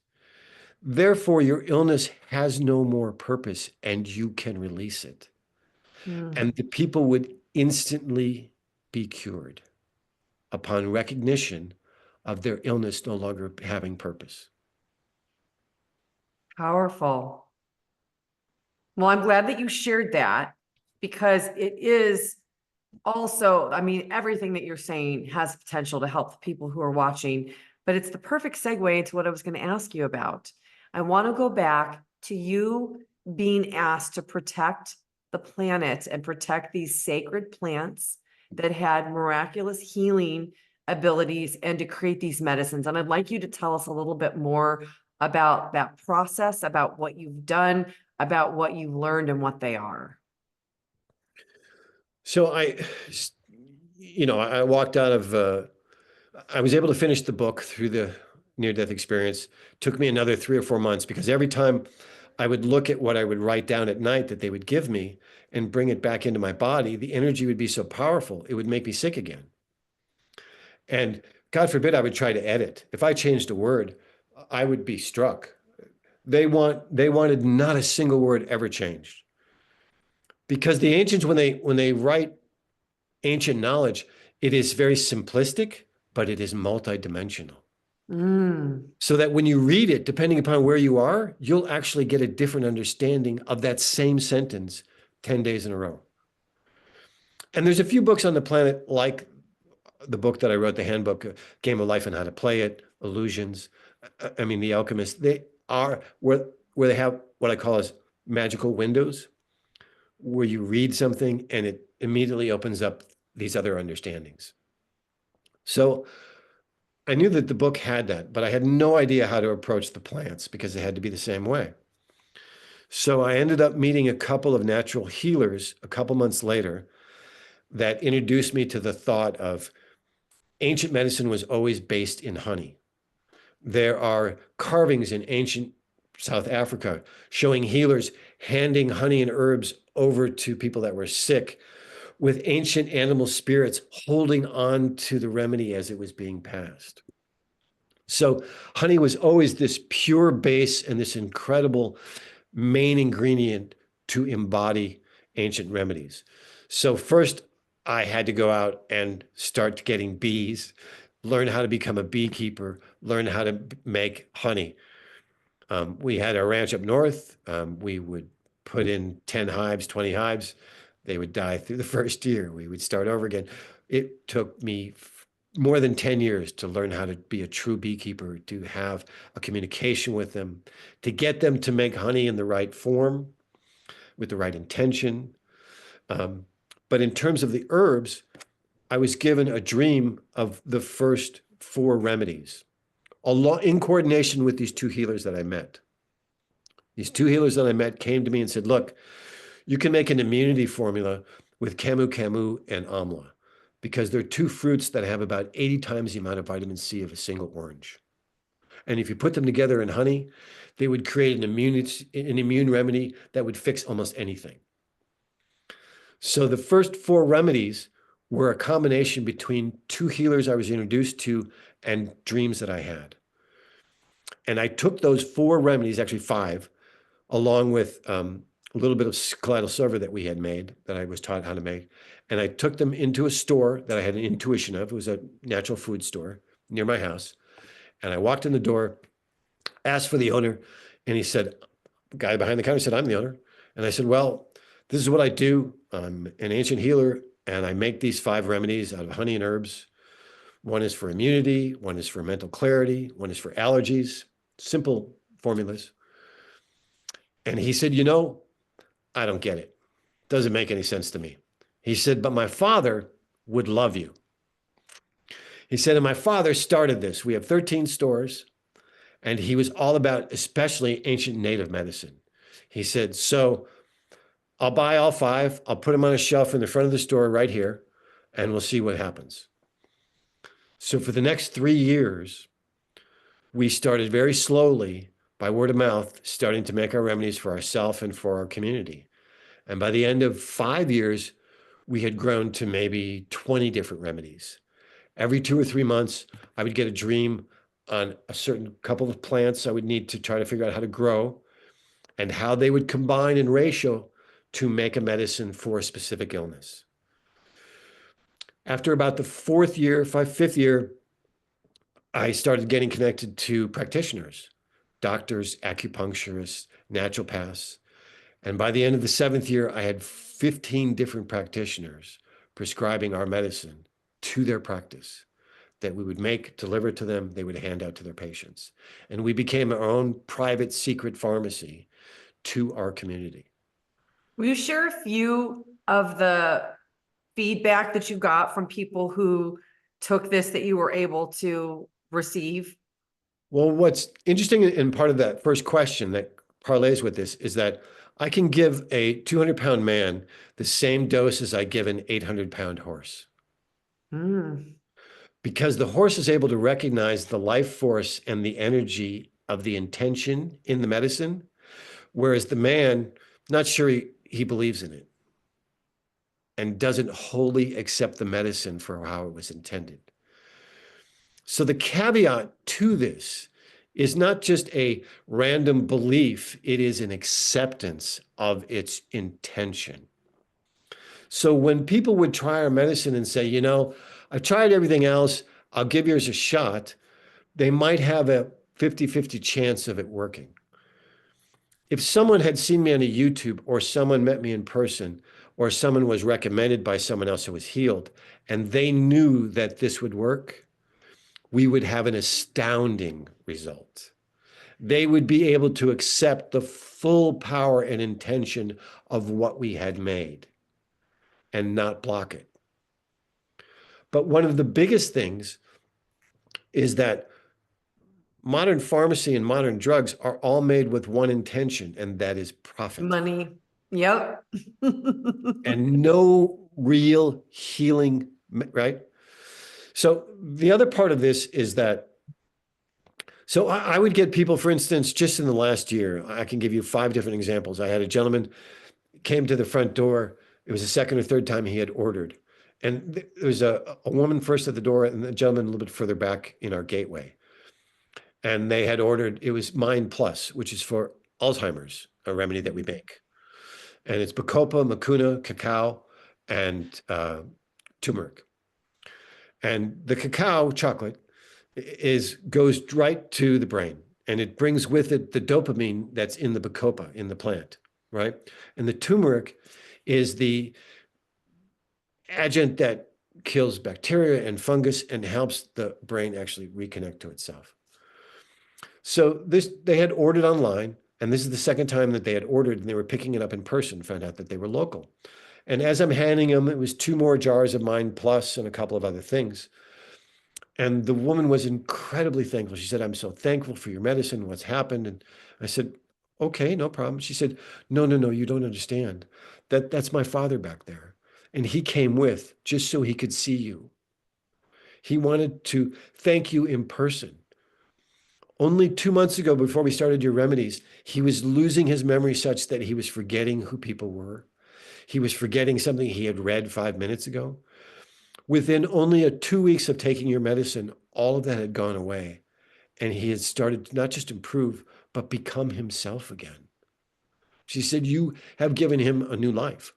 Therefore, your illness has no more purpose and you can release it. Mm. And the people would instantly be cured upon recognition of their illness no longer having purpose. Powerful. Well, I'm glad that you shared that because it is also, I mean, everything that you're saying has potential to help the people who are watching, but it's the perfect segue into what I was going to ask you about. I want to go back to you being asked to protect the planet and protect these sacred plants that had miraculous healing abilities and to create these medicines. And I'd like you to tell us a little bit more about that process, about what you've done, about what you've learned and what they are. So I walked out of, I was able to finish the book through the near-death experience. Took me another 3 or 4 months because every time I would look at what I would write down at night that they would give me and bring it back into my body, the energy would be so powerful, it would make me sick again. And God forbid I would try to edit. If I changed a word, I would be struck. They wanted not a single word ever changed. Because the ancients, when they write ancient knowledge, it is very simplistic, but it is multidimensional. Mm. So that when you read it, depending upon where you are, you'll actually get a different understanding of that same sentence 10 days in a row. And there's a few books on the planet, like the book that I wrote, the handbook, Game of Life and How to Play It, Illusions. I mean, The Alchemist, they are where they have what I call as magical windows, where you read something and it immediately opens up these other understandings. So I knew that the book had that, but I had no idea how to approach the plants because they had to be the same way. So I ended up meeting a couple of natural healers a couple months later that introduced me to the thought of ancient medicine was always based in honey. There are carvings in ancient South Africa showing healers handing honey and herbs over to people that were sick with ancient animal spirits holding on to the remedy as it was being passed. So honey was always this pure base and this incredible main ingredient to embody ancient remedies. So first I had to go out and start getting bees, learn how to become a beekeeper, learn how to make honey. We had a ranch up north. We would put in 10 hives, 20 hives. They would die through the first year. We would start over again. It took me more than 10 years to learn how to be a true beekeeper, to have a communication with them, to get them to make honey in the right form, with the right intention. But in terms of the herbs, I was given a dream of the first 4 remedies, in coordination with these 2 healers that I met. These 2 healers that I met came to me and said, look, you can make an immunity formula with camu camu and amla because they're 2 fruits that have about 80 times the amount of vitamin C of a single orange. And if you put them together in honey, they would create an immune remedy that would fix almost anything. So the first 4 remedies were a combination between 2 healers I was introduced to and dreams that I had. And I took those 4 remedies, actually 5, along with a little bit of colloidal silver that we had made, that I was taught how to make. And I took them into a store that I had an intuition of. It was a natural food store near my house. And I walked in the door, asked for the owner, and he said, the guy behind the counter said, I'm the owner. And I said, well, this is what I do. I'm an ancient healer, and I make these 5 remedies out of honey and herbs. One is for immunity, one is for mental clarity, one is for allergies, simple formulas. And he said, I don't get it. Doesn't make any sense to me. He said, but my father would love you. He said, and my father started this. We have 13 stores, and he was all about especially ancient native medicine. He said, so I'll buy all 5. I'll put them on a shelf in the front of the store right here, and we'll see what happens. So for the next 3 years, we started very slowly by word of mouth, starting to make our remedies for ourselves and for our community. And by the end of 5 years, we had grown to maybe 20 different remedies. Every 2 or 3 months, I would get a dream on a certain couple of plants I would need to try to figure out how to grow and how they would combine in ratio to make a medicine for a specific illness. After about the fifth year, I started getting connected to practitioners, doctors, acupuncturists, naturopaths. And by the end of the seventh year, I had 15 different practitioners prescribing our medicine to their practice that we would make, deliver to them, they would hand out to their patients. And we became our own private secret pharmacy to our community. Will you share a few of the feedback that you got from people who took this that you were able to receive? Well, what's interesting in part of that first question that parlays with this is that I can give a 200-pound man the same dose as I give an 800-pound horse. Because the horse is able to recognize the life force and the energy of the intention in the medicine, whereas the man, not sure he believes in it and doesn't wholly accept the medicine for how it was intended. So the caveat to this is not just a random belief, it is an acceptance of its intention. So when people would try our medicine and say, you know, I've tried everything else, I'll give yours a shot, they might have a 50-50 chance of it working. If someone had seen me on a YouTube or someone met me in person or someone was recommended by someone else who was healed and they knew that this would work, we would have an astounding result. They would be able to accept the full power and intention of what we had made and not block it. But one of the biggest things is that modern pharmacy and modern drugs are all made with one intention, and that is profit. Money. Yep. And no real healing, right? So the other part of this is that, so I would get people, for instance, just in the last year, I can give you 5 different examples. I had a gentleman came to the front door. It was the second or third time he had ordered. And there was a woman first at the door and the gentleman a little bit further back in our gateway. And they had ordered, it was Mind Plus, which is for Alzheimer's, a remedy that we make. And it's bacopa, mucuna, cacao, and turmeric. And the cacao chocolate goes right to the brain. And it brings with it the dopamine that's in the bacopa, in the plant, right? And the turmeric is the adjunct that kills bacteria and fungus and helps the brain actually reconnect to itself. So they had ordered online, and this is the second time that they had ordered, and they were picking it up in person, found out that they were local. And as I'm handing them, it was 2 more jars of Mind Plus and a couple of other things. And the woman was incredibly thankful. She said, I'm so thankful for your medicine, what's happened. And I said, okay, no problem. She said, no, you don't understand. That's my father back there. And he came with just so he could see you. He wanted to thank you in person. Only 2 months ago, before we started your remedies, he was losing his memory such that he was forgetting who people were. He was forgetting something he had read 5 minutes ago. Within only 2 weeks of taking your medicine, all of that had gone away. And he had started to not just improve, but become himself again. She said, you have given him a new life.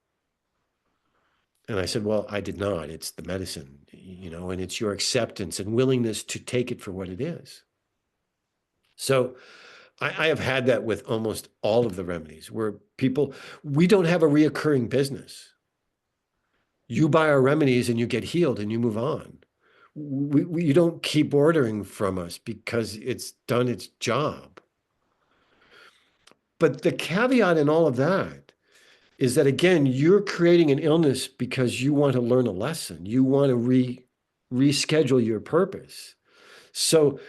And I said, well, I did not. It's the medicine, and it's your acceptance and willingness to take it for what it is. So I have had that with almost all of the remedies where we don't have a reoccurring business. You buy our remedies and you get healed and you move on. You don't keep ordering from us because it's done its job. But the caveat in all of that is that, again, you're creating an illness because you want to learn a lesson. You want to reschedule your purpose. So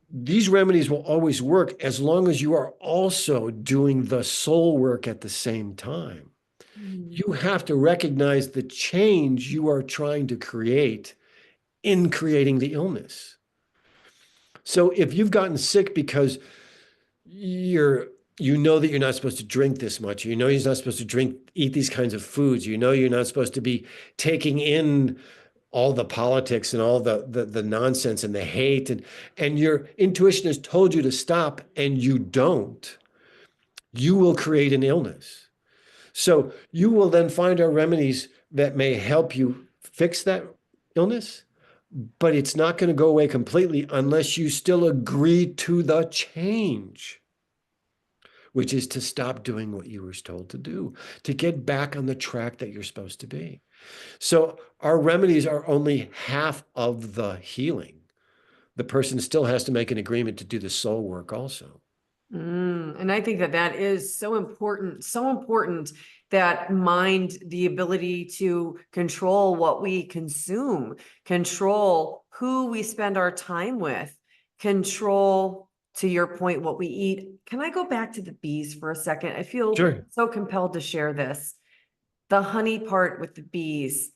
these remedies will always work as long as you are also doing the soul work at the same time. You have to recognize the change you are trying to create in creating the illness. So if you've gotten sick because you know that you're not supposed to drink this much, you know you're not supposed to eat these kinds of foods, you know you're not supposed to be taking in all the politics and all the nonsense and the hate, and your intuition has told you to stop and you don't, you will create an illness. So you will then find our remedies that may help you fix that illness, but it's not going to go away completely unless you still agree to the change, which is to stop doing what you were told to do, to get back on the track that you're supposed to be. So our remedies are only half of the healing. The person still has to make an agreement to do the soul work also. And I think that that is so important that mind, the ability to control what we consume, control who we spend our time with, control, to your point, what we eat. Can I go back to the bees for a second? I feel Sure. so compelled to share this. The honey part with the bees.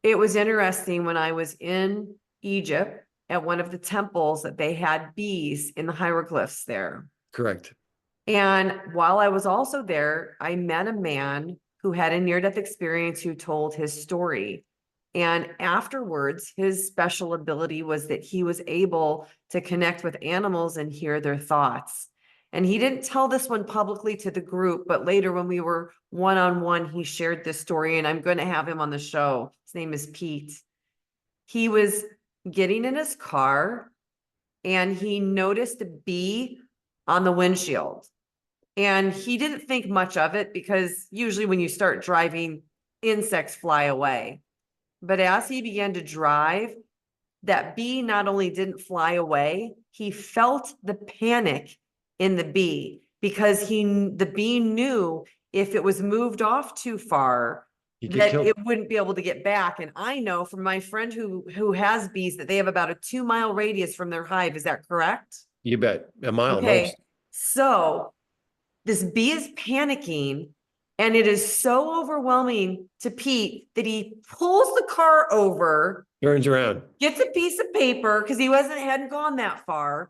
It was interesting when I was in Egypt at one of the temples that they had bees in the hieroglyphs there. Correct. And while I was also there, I met a man who had a near-death experience who told his story. And afterwards, his special ability was that he was able to connect with animals and hear their thoughts. And he didn't tell this one publicly to the group, but later when we were one-on-one, he shared this story, and I'm going to have him on the show. His name is Pete. He was getting in his car and he noticed a bee on the windshield. And he didn't think much of it because usually when you start driving, insects fly away. But as he began to drive, that bee not only didn't fly away, he felt the panic in the bee because the bee knew if it was moved off too far, that it wouldn't be able to get back. And I know from my friend who has bees that they have about a 2-mile radius from their hive. Is that correct? You bet. A mile Okay. most. So this bee is panicking, and it is so overwhelming to Pete that he pulls the car over, Turns around, gets a piece of paper because he hadn't gone that far,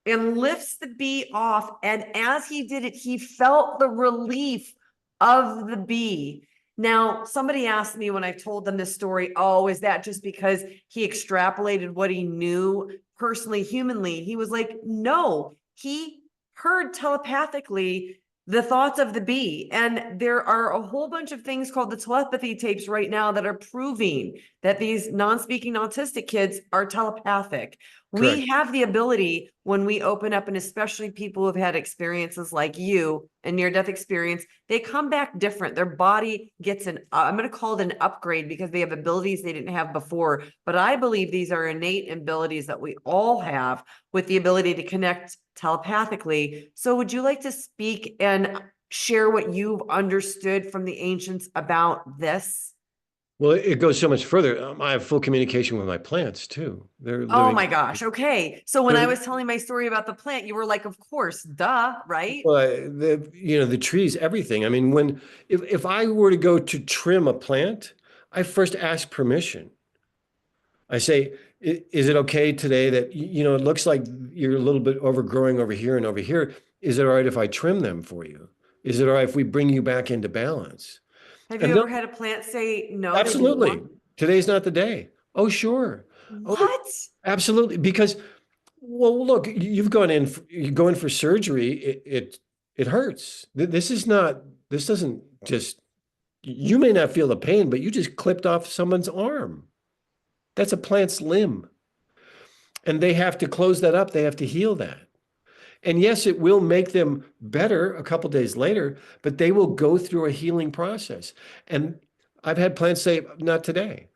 and lifts the bee off. And as he did it, he felt the relief of the bee. Now, somebody asked me when I told them this story, oh, is that just because he extrapolated what he knew personally, humanly? He was like, no, he heard telepathically the thoughts of the bee. And there are a whole bunch of things called the telepathy tapes right now that are proving that these non-speaking autistic kids are telepathic. Correct. We have the ability when we open up, and especially people who have had experiences like you, a near-death experience, they come back different. Their body gets I'm going to call it an upgrade because they have abilities they didn't have before. But I believe these are innate abilities that we all have with the ability to connect telepathically. So would you like to speak and share what you've understood from the ancients about this? Well, it goes so much further. I have full communication with my plants too. They're Oh living. my gosh. Okay. So when I was telling my story about the plant, you were like, of course, duh, right? Well, the trees, everything. I mean, if I were to go to trim a plant, I first ask permission. I say, is it okay today that, it looks like you're a little bit overgrowing over here and over here. Is it all right if I trim them for you? Is it all right if we bring you back into balance? Have you ever had a plant say no? Absolutely. Today's not the day. Oh, sure. What? Oh, absolutely. Because, well, look, you're going for surgery. It hurts. This doesn't just, you may not feel the pain, but you just clipped off someone's arm. That's a plant's limb. And they have to close that up. They have to heal that. And yes, it will make them better a couple days later, but they will go through a healing process. And I've had plants say, not today,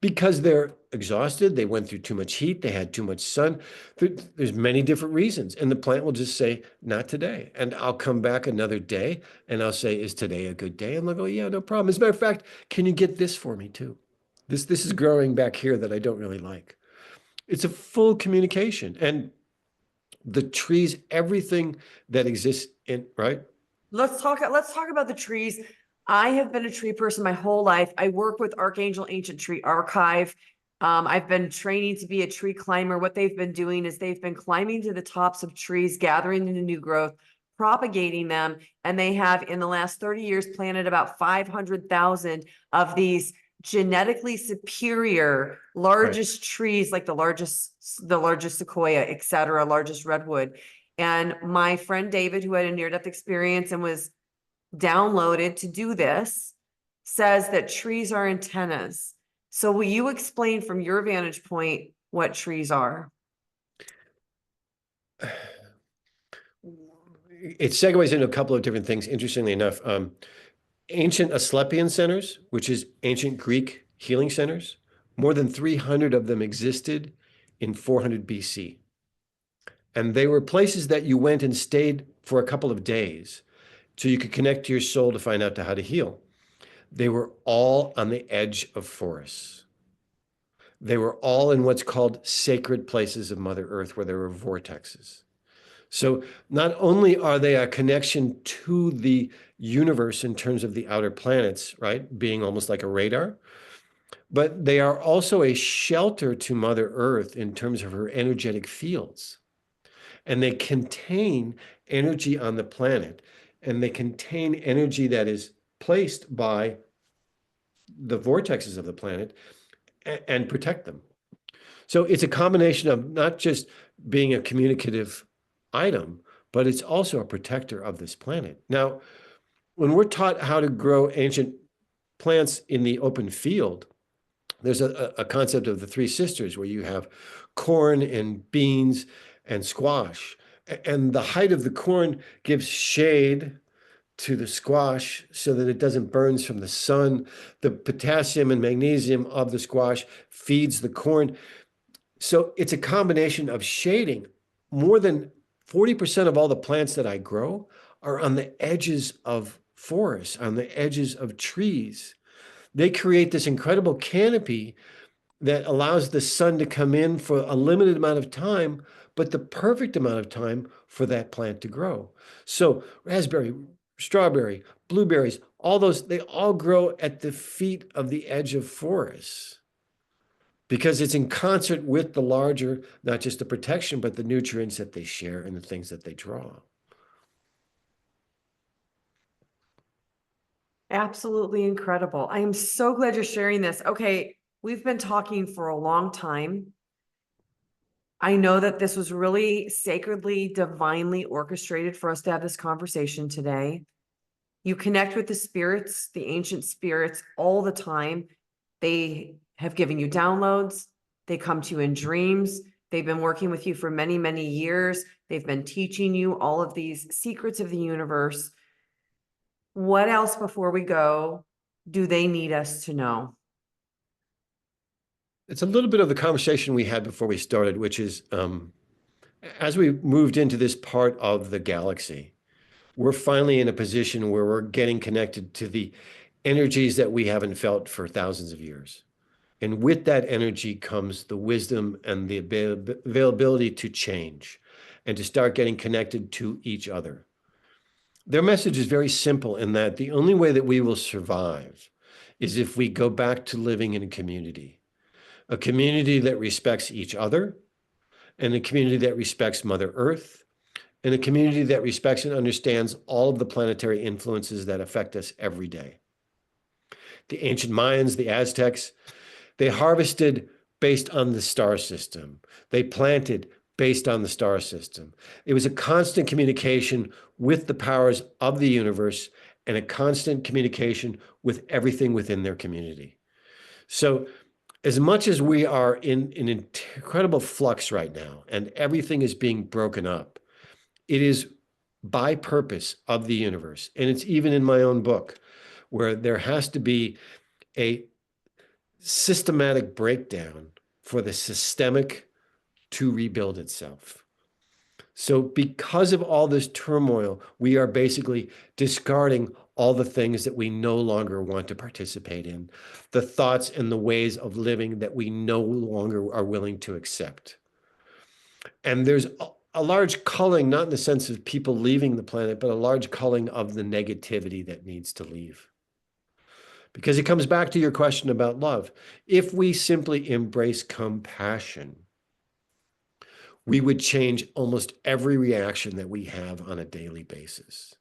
because they're exhausted. They went through too much heat. They had too much sun. There's many different reasons. And the plant will just say, not today. And I'll come back another day and I'll say, is today a good day? And they'll go, yeah, no problem. As a matter of fact, can you get this for me too? This is growing back here that I don't really like. It's a full communication. And the trees, everything that exists in, right? Let's talk about the trees. I have been a tree person my whole life. I work with Archangel Ancient Tree Archive. I've been training to be a tree climber. What they've been doing is they've been climbing to the tops of trees, gathering the new growth, propagating them. And they have, in the last 30 years, planted about 500,000 of these genetically superior, Right. largest trees, like the largest sequoia, et cetera, largest redwood. And my friend David, who had a near-death experience and was downloaded to do this, says that trees are antennas. So will you explain from your vantage point what trees are? It segues into a couple of different things, interestingly enough. Ancient Asclepian centers, which is ancient Greek healing centers, more than 300 of them existed in 400 BC. And they were places that you went and stayed for a couple of days so you could connect to your soul to find out how to heal. They were all on the edge of forests. They were all in what's called sacred places of Mother Earth, where there were vortexes. So not only are they a connection to the universe in terms of the outer planets, right, being almost like a radar, but they are also a shelter to Mother Earth in terms of her energetic fields. And they contain energy on the planet, and they contain energy that is placed by the vortexes of the planet and protect them. So it's a combination of not just being a communicative item, but it's also a protector of this planet. Now, when we're taught how to grow ancient plants in the open field, there's a concept of the three sisters where you have corn and beans and squash. And the height of the corn gives shade to the squash so that it doesn't burn from the sun. The potassium and magnesium of the squash feeds the corn. So it's a combination of shading. More than 40% of all the plants that I grow are on the edges of forests, on the edges of trees. They create this incredible canopy that allows the sun to come in for a limited amount of time, but the perfect amount of time for that plant to grow. So raspberry, strawberry, blueberries, all those, they all grow at the feet of the edge of forests because it's in concert with the larger, not just the protection, but the nutrients that they share and the things that they draw. Absolutely incredible. I am so glad you're sharing this. Okay, we've been talking for a long time. I know that this was really sacredly, divinely orchestrated for us to have this conversation today. You connect with the spirits, the ancient spirits, all the time. They have given you downloads. They come to you in dreams. They've been working with you for many, many years. They've been teaching you all of these secrets of the universe. What else before we go do they need us to know? It's a little bit of the conversation we had before we started, which is as we moved into this part of the galaxy, we're finally in a position where we're getting connected to the energies that we haven't felt for thousands of years. And with that energy comes the wisdom and the availability to change and to start getting connected to each other. Their message is very simple in that the only way that we will survive is if we go back to living in a community that respects each other, and a community that respects Mother Earth, and a community that respects and understands all of the planetary influences that affect us every day. The ancient Mayans, the Aztecs, they harvested based on the star system. They planted based on the star system. It was a constant communication with the powers of the universe and a constant communication with everything within their community. So as much as we are in an incredible flux right now and everything is being broken up, it is by purpose of the universe. And it's even in my own book where there has to be a systematic breakdown for the systemic to rebuild itself. So because of all this turmoil, we are basically discarding all the things that we no longer want to participate in, the thoughts and the ways of living that we no longer are willing to accept. And there's a large culling, not in the sense of people leaving the planet, but a large culling of the negativity that needs to leave. Because it comes back to your question about love. If we simply embrace compassion, we would change almost every reaction that we have on a daily basis.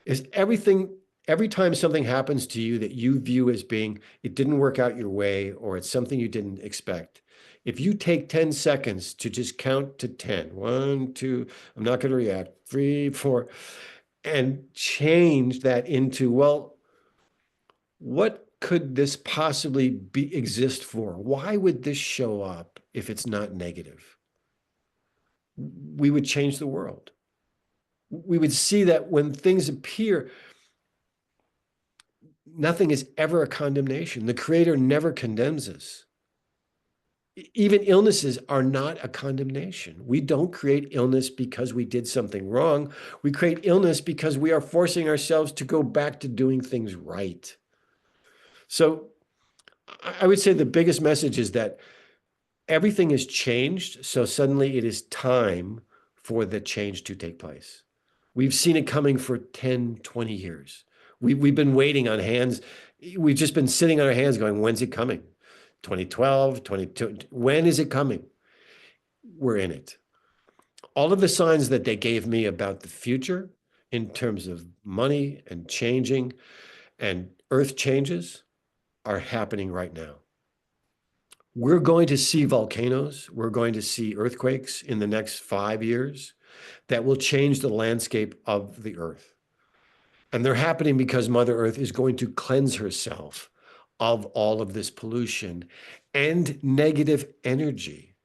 Is everything Every time something happens to you that you view as being, it didn't work out your way, or it's something you didn't expect, if you take 10 seconds to just count to 10, 1, 2, I'm not going to react, 3, 4, and change that into, well, what could this possibly be exist for? Why would this show up if it's not negative? We would change the world. We would see that when things appear, nothing is ever a condemnation. The Creator never condemns us. Even illnesses are not a condemnation. We don't create illness because we did something wrong. We create illness because we are forcing ourselves to go back to doing things right. So I would say the biggest message is that everything has changed. So suddenly it is time for the change to take place. We've seen it coming for 10, 20 years. We've been waiting on hands. We've just been sitting on our hands going, when's it coming? 2012, 22, when is it coming? We're in it. All of the signs that they gave me about the future in terms of money and changing and earth changes are happening right now. We're going to see volcanoes. We're going to see earthquakes in the next 5 years that will change the landscape of the earth. And they're happening because Mother Earth is going to cleanse herself of all of this pollution and negative energy.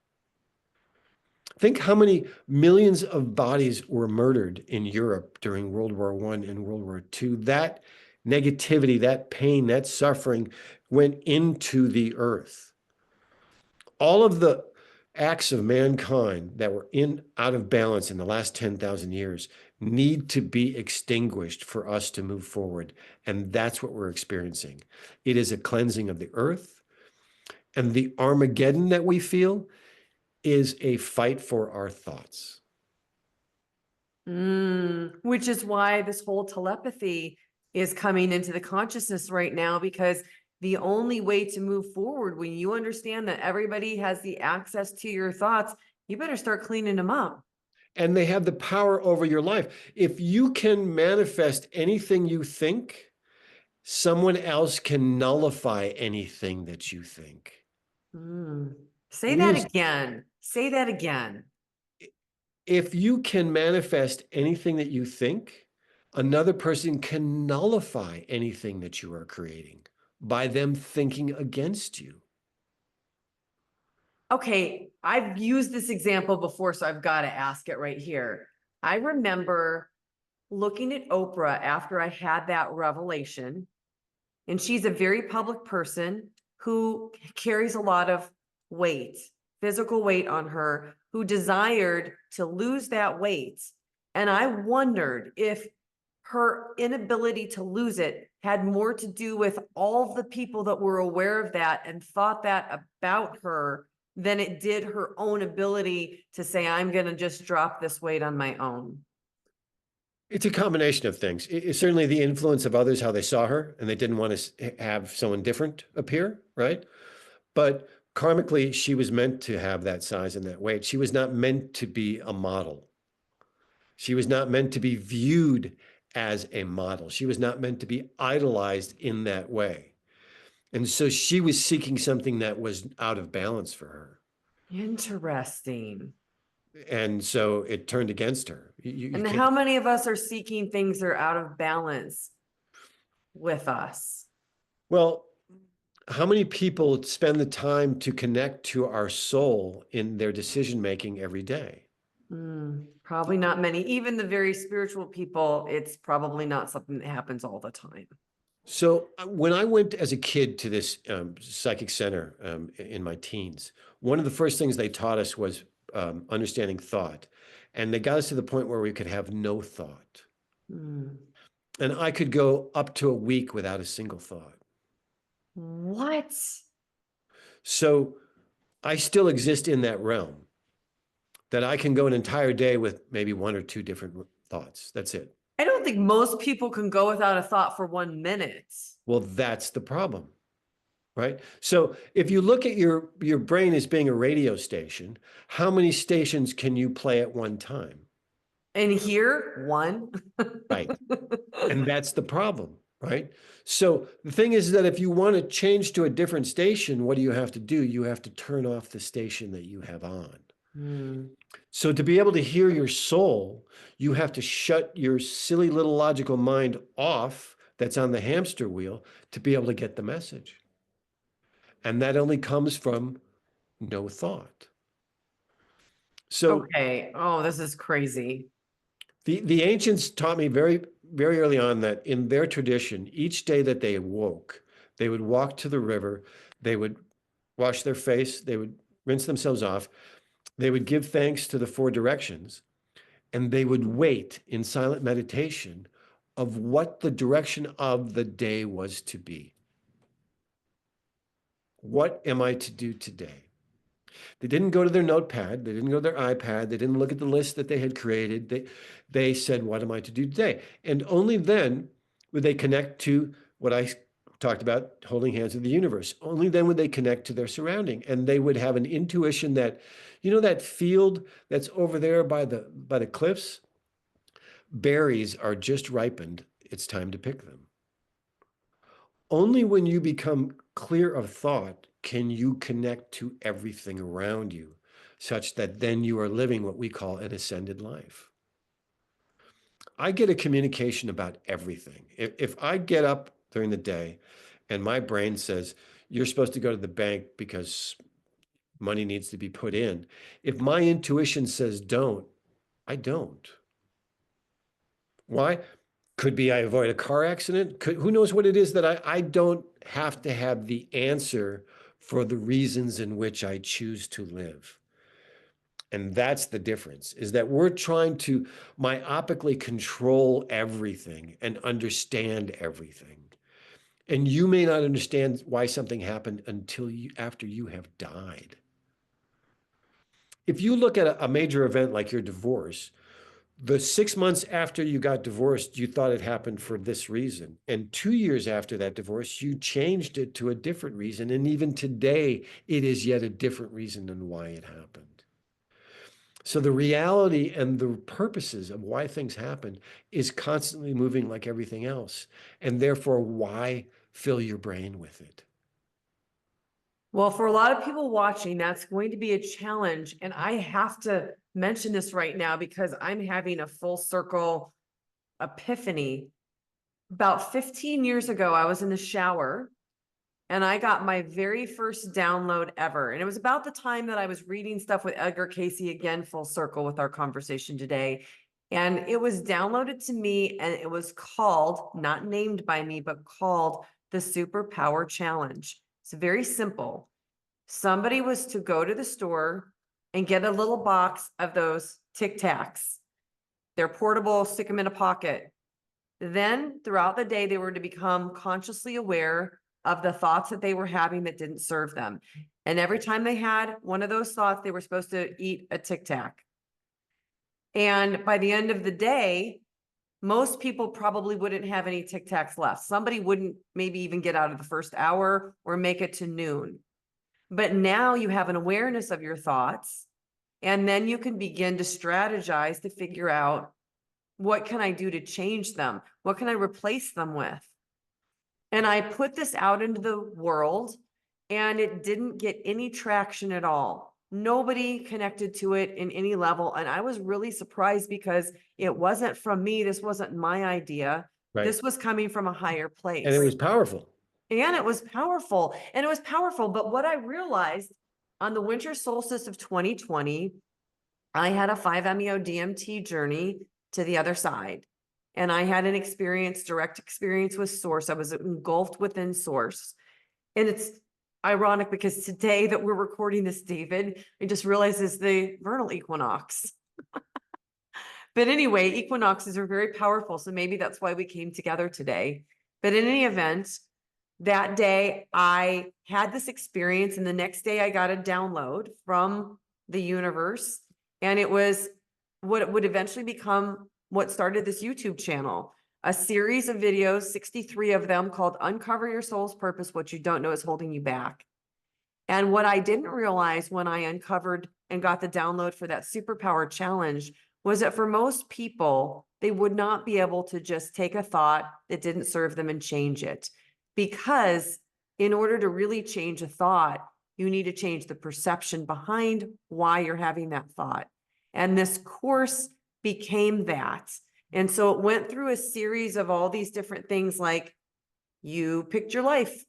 Think how many millions of bodies were murdered in Europe during World War I and World War II. That negativity, that pain, that suffering went into the earth. All of the acts of mankind that were out of balance in the last 10,000 years need to be extinguished for us to move forward. And that's what we're experiencing. It is a cleansing of the earth. And the Armageddon that we feel is a fight for our thoughts. Which is why this whole telepathy is coming into the consciousness right now, because the only way to move forward, when you understand that everybody has the access to your thoughts, you better start cleaning them up. And they have the power over your life. If you can manifest anything you think, someone else can nullify anything that you think. Say that again. Say that again. If you can manifest anything that you think, another person can nullify anything that you are creating by them thinking against you. Okay, I've used this example before, so I've got to ask it right here. I remember looking at Oprah after I had that revelation, and she's a very public person who carries a lot of weight, physical weight on her, who desired to lose that weight. And I wondered if her inability to lose it had more to do with all the people that were aware of that and thought that about her than it did her own ability to say, I'm going to just drop this weight on my own. It's a combination of things. It's certainly the influence of others, how they saw her, and they didn't want to have someone different appear, right? But karmically, she was meant to have that size and that weight. She was not meant to be a model. She was not meant to be viewed as a model. She was not meant to be idolized in that way. And so she was seeking something that was out of balance for her. Interesting. And so it turned against her. And how many of us are seeking things that are out of balance with us? Well, how many people spend the time to connect to our soul in their decision making every day? Probably not many. Even the very spiritual people, it's probably not something that happens all the time. So when I went as a kid to this psychic center in my teens, one of the first things they taught us was understanding thought. And they got us to the point where we could have no thought. And I could go up to a week without a single thought. What? So I still exist in that realm, that I can go an entire day with maybe one or two different thoughts. That's it. I don't think most people can go without a thought for 1 minute. Well, that's the problem, right? So if you look at your brain as being a radio station, how many stations can you play at one time? And here, one. Right. And that's the problem. right? So the thing is that if you want to change to a different station, what do you have to do? You have to turn off the station that you have on. Mm. So to be able to hear your soul, you have to shut your silly little logical mind off that's on the hamster wheel to be able to get the message. And that only comes from no thought. So Okay. Oh, this is crazy. the ancients taught me very, very early on that in their tradition, each day that they awoke, they would walk to the river, they would wash their face, they would rinse themselves off, they would give thanks to the four directions, and they would wait in silent meditation of what the direction of the day was to be. What am I to do today? They didn't go to their notepad. They didn't go to their iPad. They didn't look at the list that they had created. They said, what am I to do today? And only then would they connect to what I talked about, holding hands with the universe. Only then would they connect to their surrounding. And they would have an intuition that, you know, that field that's over there by the cliffs, berries are just ripened. It's time to pick them. Only when you become clear of thought can you connect to everything around you, such that then you are living what we call an ascended life. I get a communication about everything. If I get up during the day and my brain says, you're supposed to go to the bank because money needs to be put in, if my intuition says don't, I don't. Why? Could be I avoid a car accident. Who knows what it is that I don't have to have the answer for the reasons in which I choose to live. And that's the difference, is that we're trying to myopically control everything and understand everything. And you may not understand why something happened until after you have died. If you look at a major event like your divorce, the 6 months after you got divorced, you thought it happened for this reason. And 2 years after that divorce, you changed it to a different reason. And even today, it is yet a different reason than why it happened. So the reality and the purposes of why things happen is constantly moving like everything else. And therefore, why fill your brain with it? Well, for a lot of people watching, that's going to be a challenge. And I have to mention this right now because I'm having a full circle epiphany. About 15 years ago, I was in the shower and I got my very first download ever. And it was about the time that I was reading stuff with Edgar Casey, again, full circle with our conversation today. And it was downloaded to me and it was called, not named by me, but called the Superpower Challenge. It's very simple. Somebody was to go to the store and get a little box of those Tic Tacs. They're portable, stick them in a pocket. Then throughout the day, they were to become consciously aware of the thoughts that they were having that didn't serve them. And every time they had one of those thoughts, they were supposed to eat a Tic Tac. And by the end of the day, most people probably wouldn't have any Tic Tacs left. Somebody wouldn't maybe even get out of the first hour or make it to noon. But now you have an awareness of your thoughts, and then you can begin to strategize to figure out, what can I do to change them? What can I replace them with? And I put this out into the world and it didn't get any traction at all. Nobody connected to it in any level. And I was really surprised because it wasn't from me. This wasn't my idea. Right. This was coming from a higher place. And it was powerful. And it was powerful. And it was powerful. But what I realized on the winter solstice of 2020, I had a 5-MeO DMT journey to the other side. And I had an experience, direct experience with source. I was engulfed within source. And it's ironic because today that we're recording this, David, I just realized is the vernal equinox. But anyway, equinoxes are very powerful. So maybe that's why we came together today. But in any event, that day I had this experience, and the next day I got a download from the universe. And it was what would eventually become what started this YouTube channel, a series of videos, 63 of them, called Uncover Your Soul's Purpose, What You Don't Know Is Holding You Back. And what I didn't realize when I uncovered and got the download for that superpower challenge was that for most people, they would not be able to just take a thought that didn't serve them and change it. Because in order to really change a thought, you need to change the perception behind why you're having that thought. And this course became that. And so it went through a series of all these different things, like you picked your life,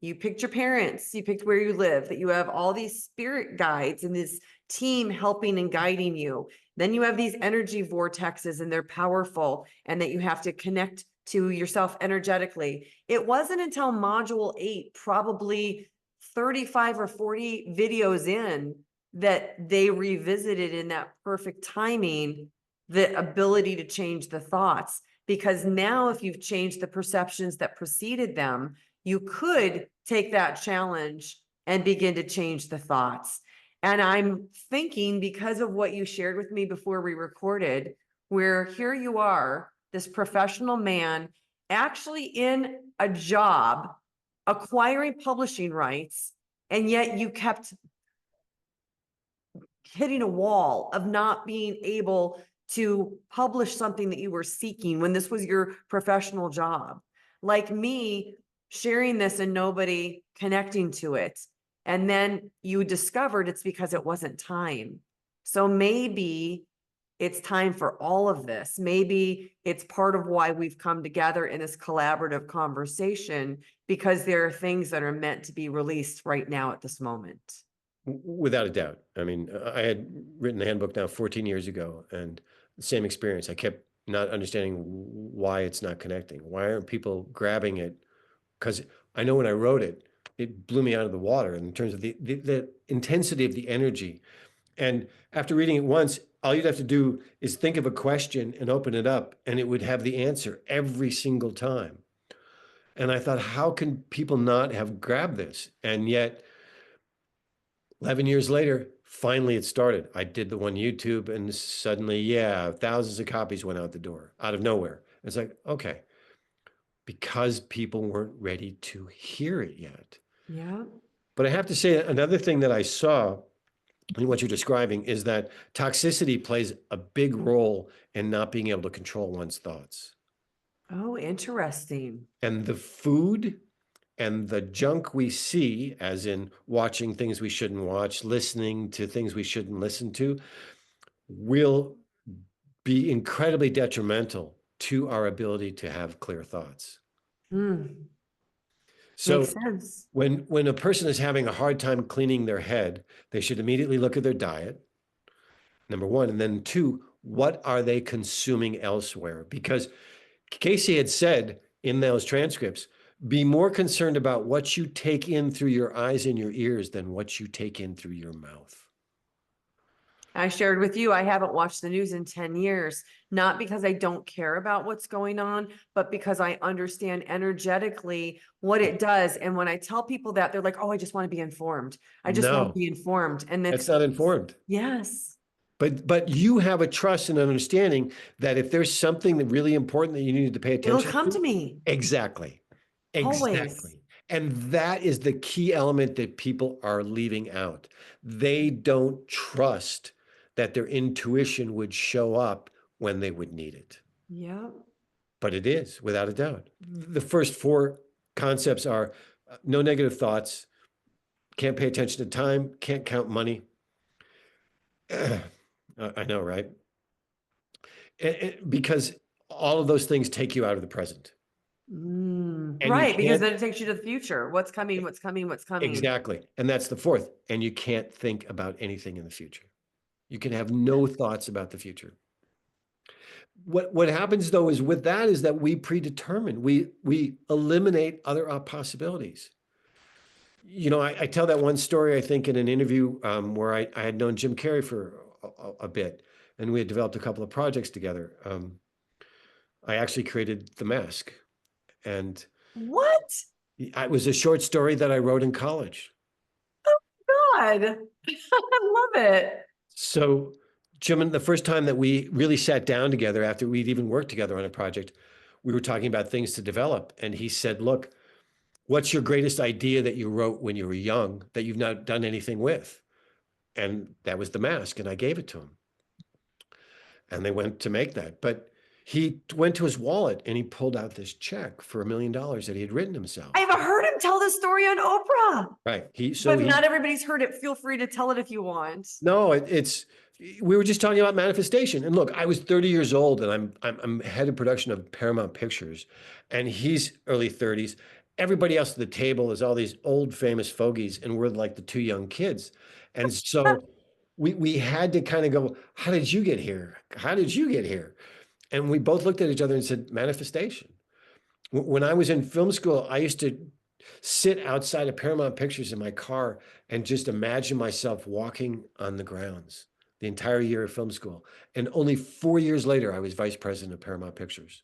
you picked your parents, you picked where you live, that you have all these spirit guides and this team helping and guiding you. Then you have these energy vortexes and they're powerful, and that you have to connect to yourself energetically. It wasn't until module 8, probably 35 or 40 videos in, that they revisited in that perfect timing the ability to change the thoughts. Because now, if you've changed the perceptions that preceded them, you could take that challenge and begin to change the thoughts. And I'm thinking, because of what you shared with me before we recorded, where here you are, this professional man, actually in a job, acquiring publishing rights, and yet you kept hitting a wall of not being able to publish something that you were seeking when this was your professional job. Like me, sharing this and nobody connecting to it. And then you discovered it's because it wasn't time. So maybe it's time for all of this. Maybe it's part of why we've come together in this collaborative conversation, because there are things that are meant to be released right now at this moment. Without a doubt. I mean, I had written the handbook now 14 years ago, and the same experience. I kept not understanding why it's not connecting. Why aren't people grabbing it? Because I know when I wrote it, it blew me out of the water in terms of the intensity of the energy. And after reading it once, all you'd have to do is think of a question and open it up, and it would have the answer every single time. And I thought, how can people not have grabbed this? And yet, 11 years later, finally it started. I did the one YouTube, and suddenly, yeah, thousands of copies went out the door out of nowhere. It's like, okay, because people weren't ready to hear it yet. Yeah. But I have to say, another thing that I saw in what you're describing is that toxicity plays a big role in not being able to control one's thoughts. Oh, interesting. And the food and the junk we see, as in watching things we shouldn't watch, listening to things we shouldn't listen to, will be incredibly detrimental to our ability to have clear thoughts. Mm, makes So sense. when a person is having a hard time cleaning their head, they should immediately look at their diet, number one, and then two, what are they consuming elsewhere? Because Casey had said in those transcripts, be more concerned about what you take in through your eyes and your ears than what you take in through your mouth. I shared with you, I haven't watched the news in 10 years, not because I don't care about what's going on, but because I understand energetically what it does. And when I tell people that, they're like, oh, I just want to be informed. I just want to No, be informed. And that's it's, not informed. yes. But you have a trust and understanding that if there's something that really important that you need to pay It'll attention come to, to me. exactly. Always. Exactly. And that is the key element that people are leaving out. They don't trust that their intuition would show up when they would need it. Yeah. But it is, without a doubt. The first four concepts are no negative thoughts, can't pay attention to time, can't count money. I know, right? Because all of those things take you out of the present. And you Right. Because can't, then it takes you to the future. What's coming, what's coming, what's coming. exactly. And that's the fourth. And you can't think about anything in the future. You can have no thoughts about the future. What happens though is with that is that we predetermine, we eliminate other possibilities. You know, I tell that one story, I think, in an interview where I had known Jim Carrey for a bit, and we had developed a couple of projects together. I actually created the mask, and What? it was a short story that I wrote in college. God. I love it. So, Jim, the first time that we really sat down together after we'd even worked together on a project, we were talking about things to develop. And he said, look, what's your greatest idea that you wrote when you were young that you've not done anything with? And that was the mask. And I gave it to him. and they went to make that. But he went to his wallet and he pulled out this check for $1 million that he had written himself. I haven't heard him tell this story on Oprah. Right. But not everybody's heard it. Feel free to tell it if you want. No, we were just talking about manifestation. And look, I was 30 years old and I'm head of production of Paramount Pictures, and he's early 30s. Everybody else at the table is all these old famous fogies, and we're like the two young kids. And so we had to kind of go, how did you get here? How did you get here? And we both looked at each other and said, manifestation. When I was in film school, I used to sit outside of Paramount Pictures in my car and just imagine myself walking on the grounds the entire year of film school. And only 4 years later, I was vice president of Paramount Pictures.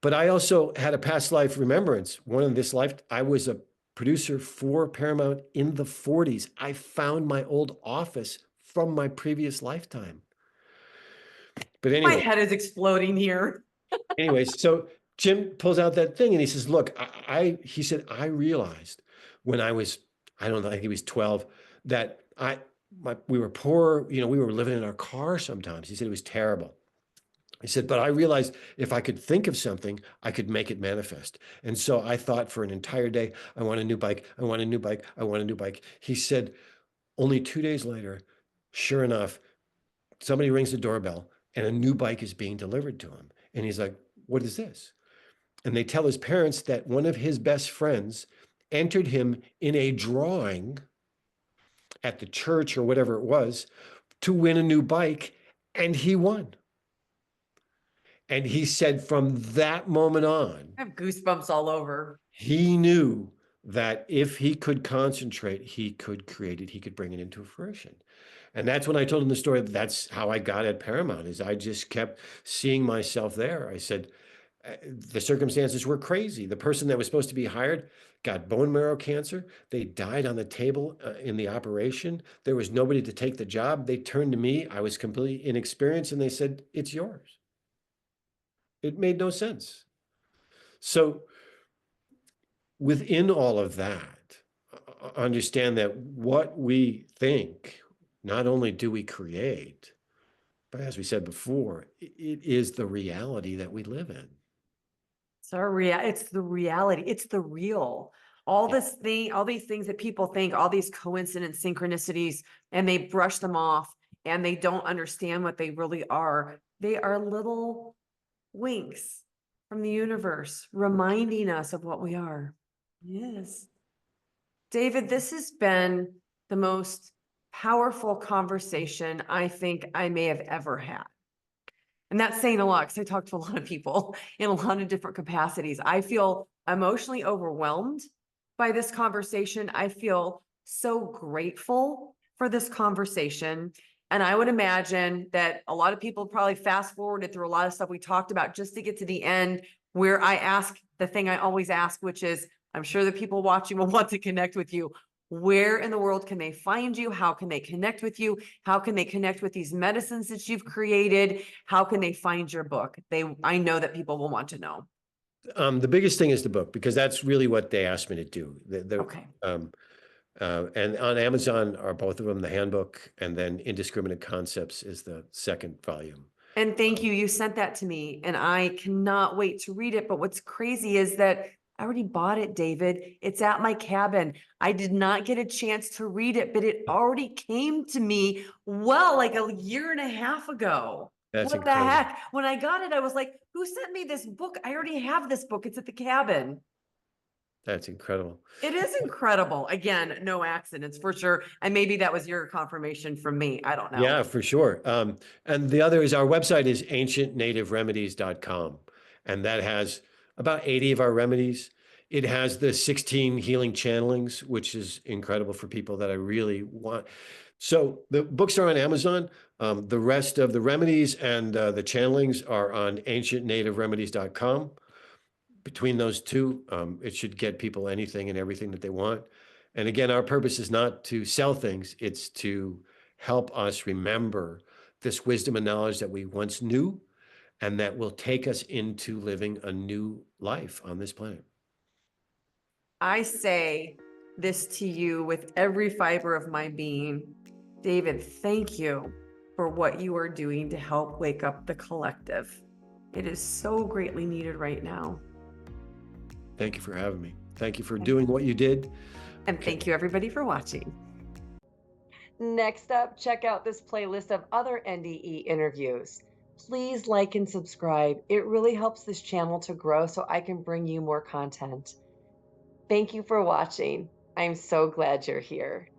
But I also had a past life remembrance. One of this life, I was a producer for Paramount in the 40s. I found my old office from my previous lifetime. But My anyway, head is exploding here. anyways, so Jim pulls out that thing and he says, look, he said, I realized when I was, I don't know, I think he was 12, that we were poor, we were living in our car sometimes. He said it was terrible. He said, but I realized if I could think of something, I could make it manifest. And so I thought for an entire day, I want a new bike. I want a new bike. I want a new bike. He said, only 2 days later, sure enough, somebody rings the doorbell and a new bike is being delivered to him. And he's like, what is this? And they tell his parents that one of his best friends entered him in a drawing at the church or whatever it was to win a new bike, and he won. And he said from that moment on, I have goosebumps all over. he knew that if he could concentrate, he could create it, he could bring it into fruition. And that's when I told him the story. That's how I got at Paramount, is I just kept seeing myself there. I said, the circumstances were crazy. The person that was supposed to be hired got bone marrow cancer. They died on the table in the operation. There was nobody to take the job. They turned to me. I was completely inexperienced, and they said, it's yours. It made no sense. So within all of that, understand that what we think, not only do we create, but as we said before, it is the reality that we live in. It's the reality. It's the real. All these things that people think, all these coincidence, synchronicities, and they brush them off and they don't understand what they really are. They are little winks from the universe reminding us of what we are. Yes. David, this has been the most powerful conversation I think I may have ever had. And that's saying a lot because I talk to a lot of people in a lot of different capacities. I feel emotionally overwhelmed by this conversation. I feel so grateful for this conversation. And I would imagine that a lot of people probably fast forwarded through a lot of stuff we talked about just to get to the end where I ask the thing I always ask, which is, I'm sure the people watching will want to connect with you. Where in the world can they find you? How can they connect with you? How can they connect with these medicines that you've created? How can they find your book? I know that people will want to know. The biggest thing is the book, because that's really what they asked me to do. Okay. And on Amazon are both of them, the handbook, and then Indiscriminate Concepts is the second volume. And thank you. You sent that to me and I cannot wait to read it. But what's crazy is that I already bought it, David. It's at my cabin. I did not get a chance to read it, but it already came to me, like a year and a half ago. That's What incredible. the heck? When I got it, I was like, who sent me this book? I already have this book. It's at the cabin. That's incredible. It is incredible. Again, no accidents for sure. And maybe that was your confirmation from me. I don't know. Yeah, for sure. And the other is our website is ancientnativeremedies.com. And that has about 80 of our remedies. It has the 16 healing channelings, which is incredible for people that I really want. So the books are on Amazon. The rest of the remedies and the channelings are on ancientnativeremedies.com. Between those two, it should get people anything and everything that they want. And again, our purpose is not to sell things. It's to help us remember this wisdom and knowledge that we once knew, and that will take us into living a new life on this planet. I say this to you with every fiber of my being. David, thank you. for what you are doing to help wake up the collective. It is so greatly needed right now. Thank you for having me. Thank you for doing what you did. And thank you everybody for watching. Next up, check out this playlist of other NDE interviews. Please like and subscribe. It really helps this channel to grow so I can bring you more content. Thank you for watching. I'm so glad you're here.